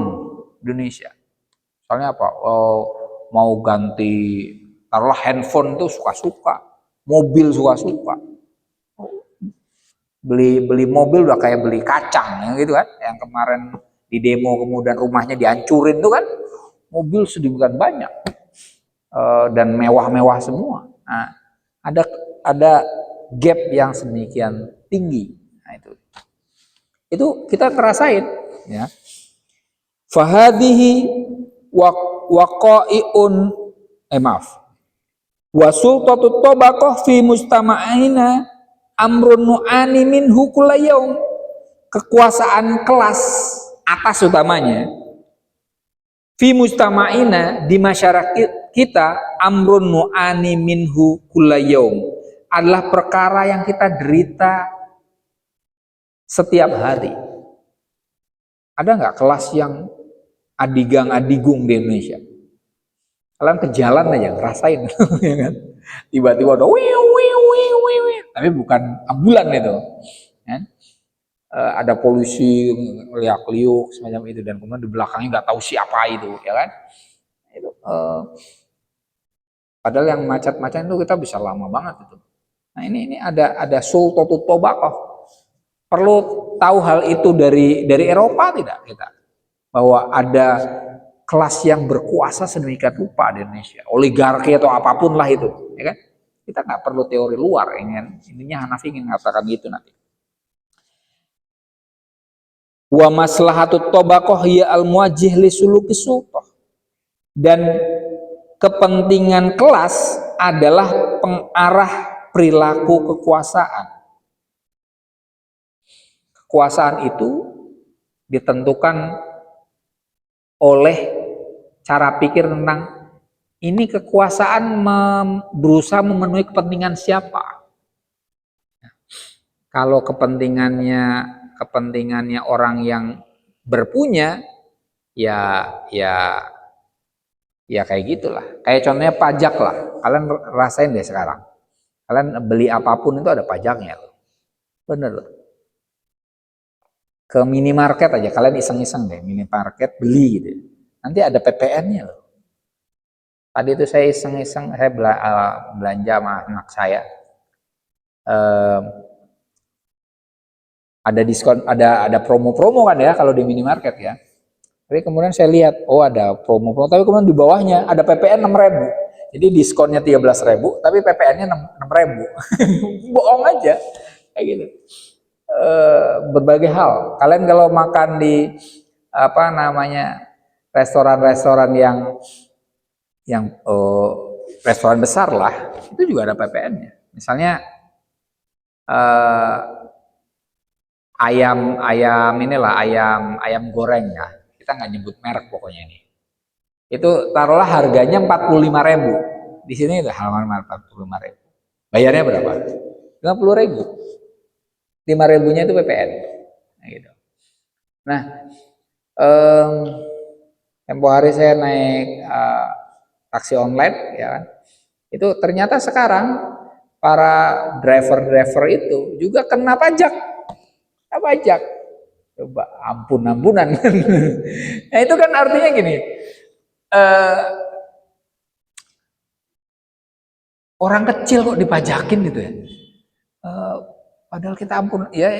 di Indonesia. Misalnya apa? Mau ganti taruhlah handphone itu suka-suka, mobil suka-suka. Beli mobil udah kayak beli kacang gitu kan. Yang kemarin di demo kemudian rumahnya dihancurin tuh kan, mobil sedemikian banyak dan mewah-mewah semua. Nah, ada gap yang sedemikian tinggi. Nah, itu kita ngerasain, ya. Fahadihi waqa'iun wa sultatut tabaqah fi mustama'ina amrun nu'ani minhu kullayaum. Kekuasaan kelas atas utamanya fi mustama'ina, di masyarakat kita, amrun nu'ani minhu kullayaum, adalah perkara yang kita derita setiap hari. Ada nggak kelas yang adigang-adigung di Indonesia? Kalian ke jalan aja ngerasain, ya kan? Tiba-tiba ada wiu, tapi bukan ambulan itu, kan? Ada polisi liak-liuk semacam itu, dan kemudian di belakangnya nggak tahu siapa itu, ya kan? Itu, padahal yang macet-macet itu kita bisa lama banget itu. Nah, ini ada sultatut tabaqah. Perlu tahu hal itu dari Eropa tidak kita? Bahwa ada kelas yang berkuasa sedemikian rupa di Indonesia, oligarki atau apapun lah itu, ya kan? Kita nggak perlu teori luar, intinya Hanafi ingin mengatakan gitu nanti. Wa maslahatut tabaqah hiya al-muwajjih li suluki sultah, dan kepentingan kelas adalah pengarah perilaku kekuasaan. Kekuasaan itu ditentukan oleh cara pikir tentang ini kekuasaan berusaha memenuhi kepentingan siapa. Kalau kepentingannya orang yang berpunya, ya kayak gitulah. Kayak contohnya pajak lah. Kalian rasain deh sekarang. Kalian beli apapun itu ada pajaknya loh. Bener loh. Ke minimarket aja, kalian iseng-iseng deh, minimarket beli gitu. Nanti ada PPN-nya loh. Tadi itu saya iseng-iseng, saya belanja sama anak saya. Ada diskon, ada promo-promo kan ya kalau di minimarket ya. Tapi kemudian saya lihat, oh ada promo-promo, tapi kemudian di bawahnya ada PPN 6.000. Jadi diskonnya 13.000, tapi PPN-nya 6.000. Bohong aja, kayak gitu. berbagai hal. Kalian kalau makan di apa namanya restoran-restoran yang restoran besar lah, itu juga ada PPN-nya. Misalnya eh, ayam inilah ayam goreng ya. Kita nggak nyebut merek pokoknya ini. Itu taruhlah harganya 45.000. Di sini udah halaman 45.000. Bayarnya berapa? 50.000. 5.000-nya itu PPN. Nah, gitu. Nah, em, tempo hari saya naik taksi online, ya kan? Itu ternyata sekarang para driver-driver itu juga kena pajak. Kena pajak. Coba ampun-ampunan. Nah, itu kan artinya gini, eh, orang kecil kok dipajakin gitu ya. Eh, Padahal kita ampun, ya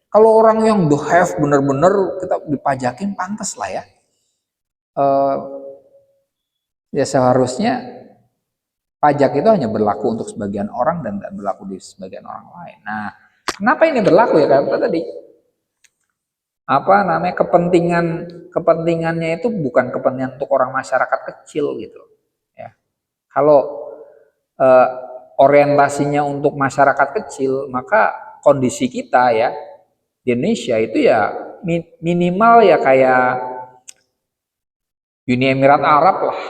kalau orang yang the have bener-bener kita dipajakin pantas lah ya. Eh, Ya seharusnya pajak itu hanya berlaku untuk sebagian orang dan tidak berlaku di sebagian orang lain. Nah, kenapa ini berlaku ya? Karena tadi apa namanya kepentingannya itu bukan kepentingan untuk orang masyarakat kecil gitu, ya. Kalau eh, orientasinya untuk masyarakat kecil, maka kondisi kita ya di Indonesia itu ya minimal ya kayak Uni Emirat Arab lah.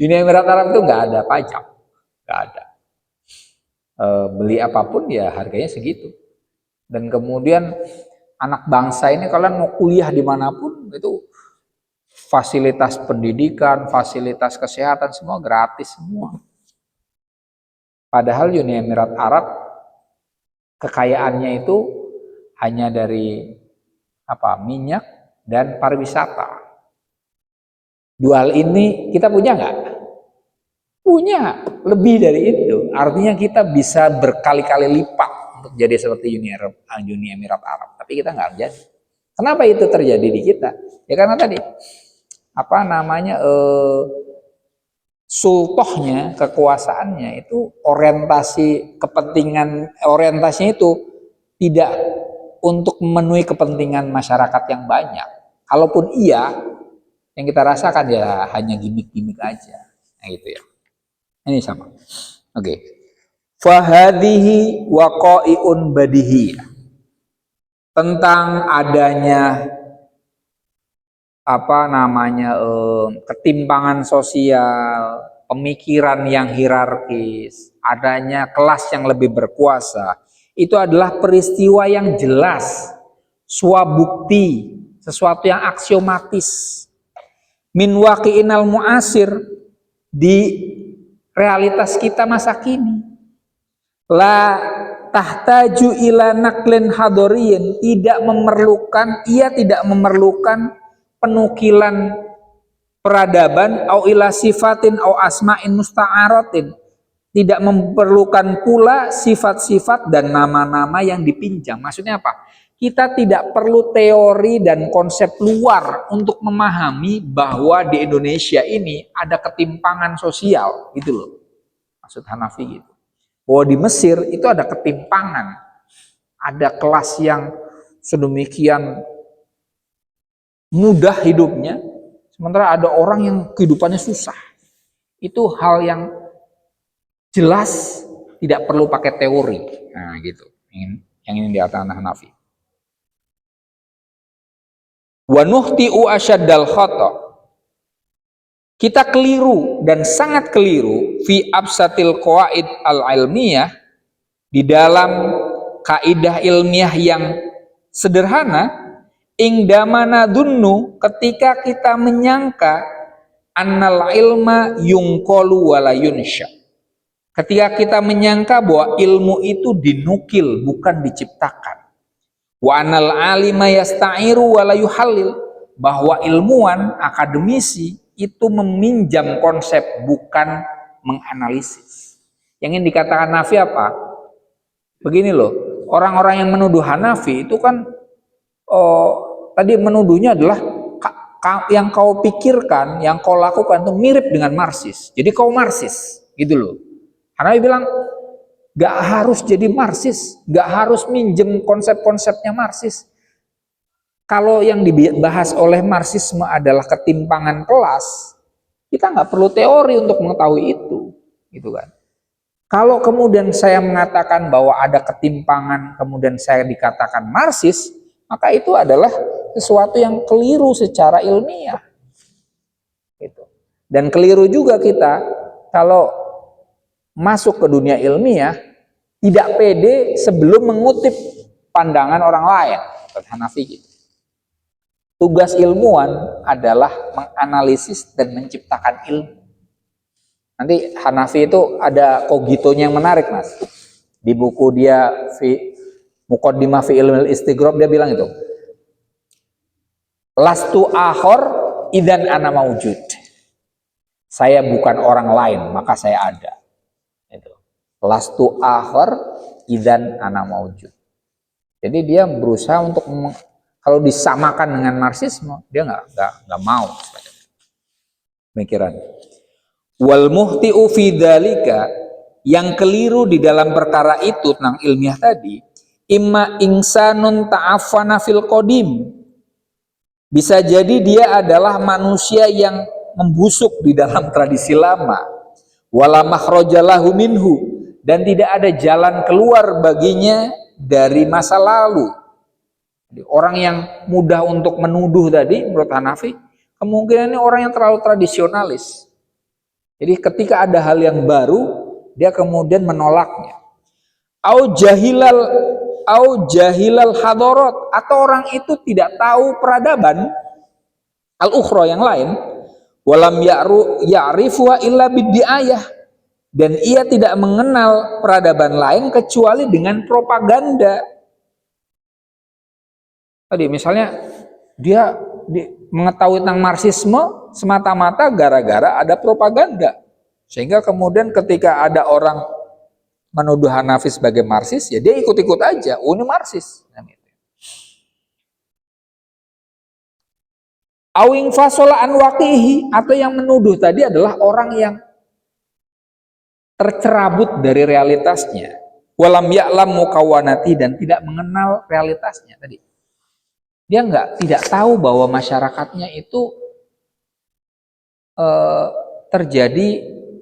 Uni Emirat Arab itu nggak ada pajak, nggak ada. Beli apapun ya harganya segitu. Dan kemudian anak bangsa ini kalian mau kuliah dimanapun itu fasilitas pendidikan, fasilitas kesehatan semua gratis semua. Padahal Uni Emirat Arab kekayaannya itu hanya dari apa minyak dan pariwisata. Dua hal ini kita punya nggak? Punya, lebih dari itu. Artinya kita bisa berkali-kali lipat untuk jadi seperti Uni Emirat Arab. Tapi kita nggak jadi. Kenapa itu terjadi di kita? Ya karena tadi apa namanya sultohnya, kekuasaannya itu orientasinya itu tidak untuk memenuhi kepentingan masyarakat yang banyak. Kalaupun iya, yang kita rasakan ya hanya gimmick-gimmick aja. Nah gitu ya. Ini sama. Oke. Fahadhihi waqai'un badihi. Tentang adanya apa namanya ketimpangan sosial, pemikiran yang hierarkis, adanya kelas yang lebih berkuasa, itu adalah peristiwa yang jelas, swabukti, sesuatu yang aksiomatis. Min waqi'inal mu'asir, di realitas kita masa kini. La tahtaju ila naklin hadoriyin, ia tidak memerlukan penukilan peradaban au ila sifatin au asma'in musta'aratin, tidak memerlukan pula sifat-sifat dan nama-nama yang dipinjam. Maksudnya apa? Kita tidak perlu teori dan konsep luar untuk memahami bahwa di Indonesia ini ada ketimpangan sosial, gitu loh. Maksud Hanafi gitu. Bahwa di Mesir itu ada ketimpangan, ada kelas yang sedemikian mudah hidupnya, sementara ada orang yang kehidupannya susah. Itu hal yang jelas, tidak perlu pakai teori. Nah gitu, yang ini dikatakan Hanafi. Wa nuhti'u asyaddal khata. Kita keliru dan sangat keliru fi absatil qawaid al-ilmiyah, di dalam kaidah ilmiah yang sederhana, ingdamana dunnu, ketika kita menyangka annal ilma yungqalu wala yunsha. Ketika kita menyangka bahwa ilmu itu dinukil bukan diciptakan. Wa anal alima yasta'iru wa la yuhallil, bahwa ilmuwan, akademisi itu meminjam konsep bukan menganalisis. Yang ingin dikatakan Hanafi apa? Begini loh, orang-orang yang menuduh Hanafi itu kan tadi menuduhnya adalah yang kau pikirkan, yang kau lakukan itu mirip dengan Marxis. Jadi kau Marxis, gitu loh. Hanafi bilang Gak harus jadi Marxis, gak harus minjem konsep-konsepnya Marxis. Kalau yang dibahas oleh Marxisme adalah ketimpangan kelas, kita nggak perlu teori untuk mengetahui itu, gitu kan. Kalau kemudian saya mengatakan bahwa ada ketimpangan, kemudian saya dikatakan Marxis, maka itu adalah sesuatu yang keliru secara ilmiah. Gitu. Dan keliru juga kita kalau masuk ke dunia ilmiah tidak pede sebelum mengutip pandangan orang lain. Hanafi gitu. Tugas ilmuwan adalah menganalisis dan menciptakan ilmu. Nanti Hanafi itu ada kogitonya yang menarik, Mas. Di buku dia Muqaddimah fi Ilmil Istighraq dia bilang itu. Lastu akhor idan ana maujud. Saya bukan orang lain, maka saya ada. Itu. Lastu akhor idan ana maujud. Jadi dia berusaha untuk kalau disamakan dengan Marxisme, dia nggak mau pemikiran. Wal muhti'u fi dzalika, yang keliru di dalam perkara itu tentang ilmiah tadi, imma insanun ta'affana fil qadim. Bisa jadi dia adalah manusia yang membusuk di dalam tradisi lama. Wala makhraja lahu minhu, dan tidak ada jalan keluar baginya dari masa lalu. Jadi, orang yang mudah untuk menuduh tadi menurut Hanafi kemungkinan ini orang yang terlalu tradisionalis. Jadi ketika ada hal yang baru dia kemudian menolaknya. Au jahilal hadarat, atau orang itu tidak tahu peradaban al-ukhra yang lain, walam ya'rifuha illa bid'ayah, dan ia tidak mengenal peradaban lain kecuali dengan propaganda. Tadi misalnya dia mengetahui tentang Marxisme semata-mata gara-gara ada propaganda, sehingga kemudian ketika ada orang menuduh Hanafi sebagai Marxis, ya dia ikut-ikut aja, oh ini Marxis. Awing fasola an waqihi, atau yang menuduh tadi adalah orang yang tercerabut dari realitasnya, walam ya'lam mukawanati, dan tidak mengenal realitasnya tadi. Dia tidak tahu bahwa masyarakatnya itu terjadi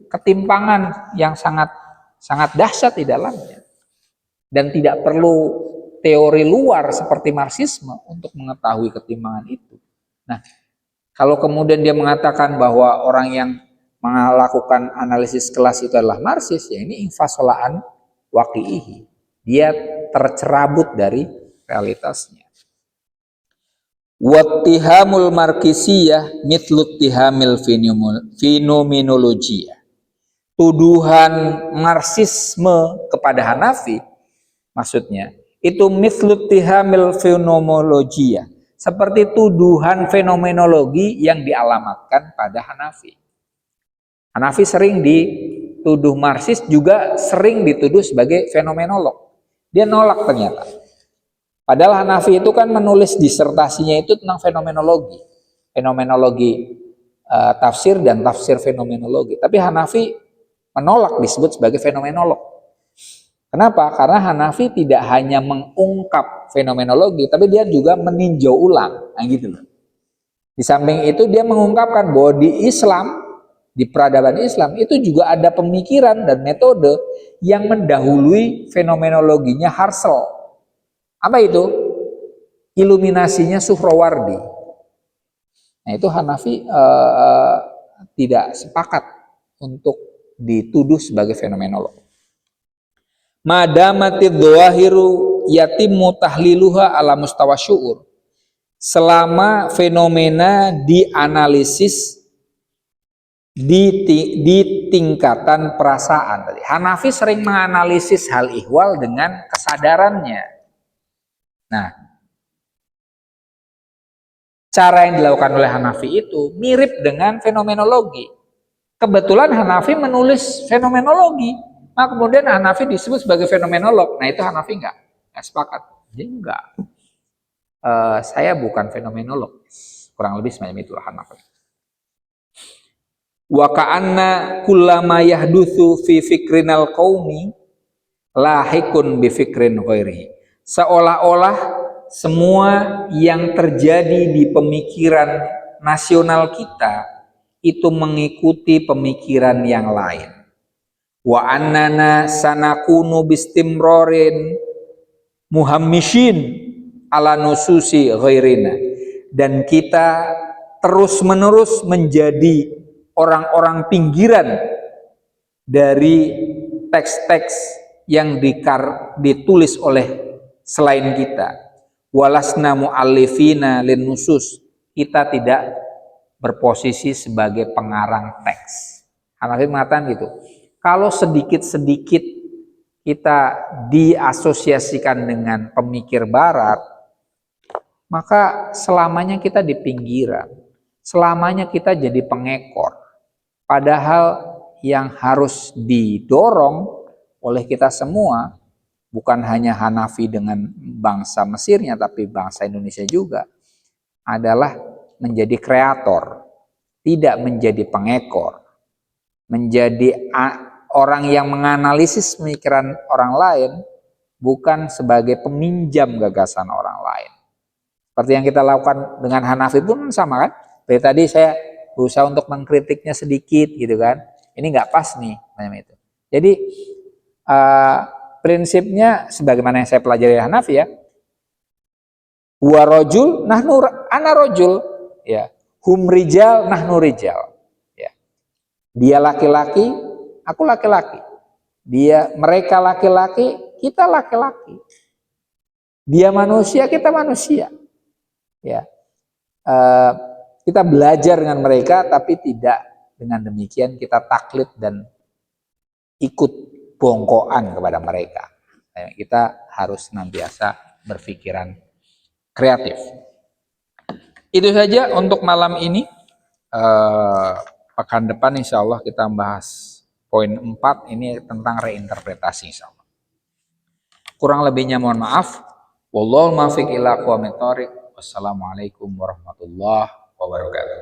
ketimpangan yang sangat dahsyat di dalamnya, dan tidak perlu teori luar seperti Marxisme untuk mengetahui ketimpangan itu. Nah, kalau kemudian dia mengatakan bahwa orang yang melakukan analisis kelas itu adalah Marxis, ya ini infasolaan waqi'ihi, dia tercerabut dari realitasnya. Wattihamul markisiyah mitluttihamil fenomenologiyah. Tuduhan Marxisme kepada Hanafi maksudnya itu mitluttihamil fenomenologiyah, seperti tuduhan fenomenologi yang dialamatkan pada Hanafi. Hanafi sering dituduh Marxis, juga sering dituduh sebagai fenomenolog. Dia nolak ternyata. Padahal Hanafi itu kan menulis disertasinya itu tentang fenomenologi. Fenomenologi tafsir dan tafsir fenomenologi. Tapi Hanafi menolak disebut sebagai fenomenolog. Kenapa? Karena Hanafi tidak hanya mengungkap fenomenologi, tapi dia juga meninjau ulang. Nah gitu loh. Di samping itu dia mengungkapkan bahwa di Islam, di peradaban Islam itu juga ada pemikiran dan metode yang mendahului fenomenologinya Husserl. Apa itu? Iluminasinya Suhrawardi. Nah itu Hanafi tidak sepakat untuk dituduh sebagai fenomenolog. Madamatid dhawahiru yatimmu tahliluha ala mustawa syu'ur. Selama fenomena dianalisis di tingkatan perasaan. Hanafi sering menganalisis hal ihwal dengan kesadarannya. Nah, cara yang dilakukan oleh Hanafi itu mirip dengan fenomenologi. Kebetulan Hanafi menulis fenomenologi, nah kemudian Hanafi disebut sebagai fenomenolog. Nah itu Hanafi nggak sepakat. Dia enggak. Saya bukan fenomenolog. Kurang lebih semacam itu Hanafi. Wa ka'anna kullama yahdutsu fi fikrinal qaumi, lahikun bifikrin ghairihi. Seolah-olah semua yang terjadi di pemikiran nasional kita itu mengikuti pemikiran yang lain. Wa annana sanakunu bistimrorin muhammishin ala nususi ghairina, dan kita terus-menerus menjadi orang-orang pinggiran dari teks-teks yang ditulis oleh selain kita. Walasna mu'allifina lin nusus, kita tidak berposisi sebagai pengarang teks. Hanafi mengatakan gitu. Kalau sedikit-sedikit kita diasosiasikan dengan pemikir barat, maka selamanya kita di pinggiran. Selamanya kita jadi pengekor. Padahal yang harus didorong oleh kita semua, bukan hanya Hanafi dengan bangsa Mesirnya, tapi bangsa Indonesia juga, adalah menjadi kreator, tidak menjadi pengekor, menjadi orang yang menganalisis pemikiran orang lain, bukan sebagai peminjam gagasan orang lain. Seperti yang kita lakukan dengan Hanafi pun sama kan? Seperti tadi saya berusaha untuk mengkritiknya sedikit gitu kan. Ini nggak pas nih, macam itu. Jadi prinsipnya sebagaimana yang saya pelajari dari Hanafi ya, huwa rajul nahnu ana rajul, ya. Hum rijal nahnu rijal, ya. Dia laki-laki, aku laki-laki. Mereka laki-laki, kita laki-laki. Dia manusia, kita manusia. Ya. Kita belajar dengan mereka, tapi tidak dengan demikian kita taklid dan ikut bongkoan kepada mereka. Kita harus senantiasa berpikiran kreatif. Itu saja untuk malam ini. Pekan depan insya Allah kita bahas poin 4, ini tentang reinterpretasi insya Allah. Kurang lebihnya mohon maaf. Wallahul muwaffiq ila aqwamit thoriq. Wassalamualaikum warahmatullahi wabarakatuh.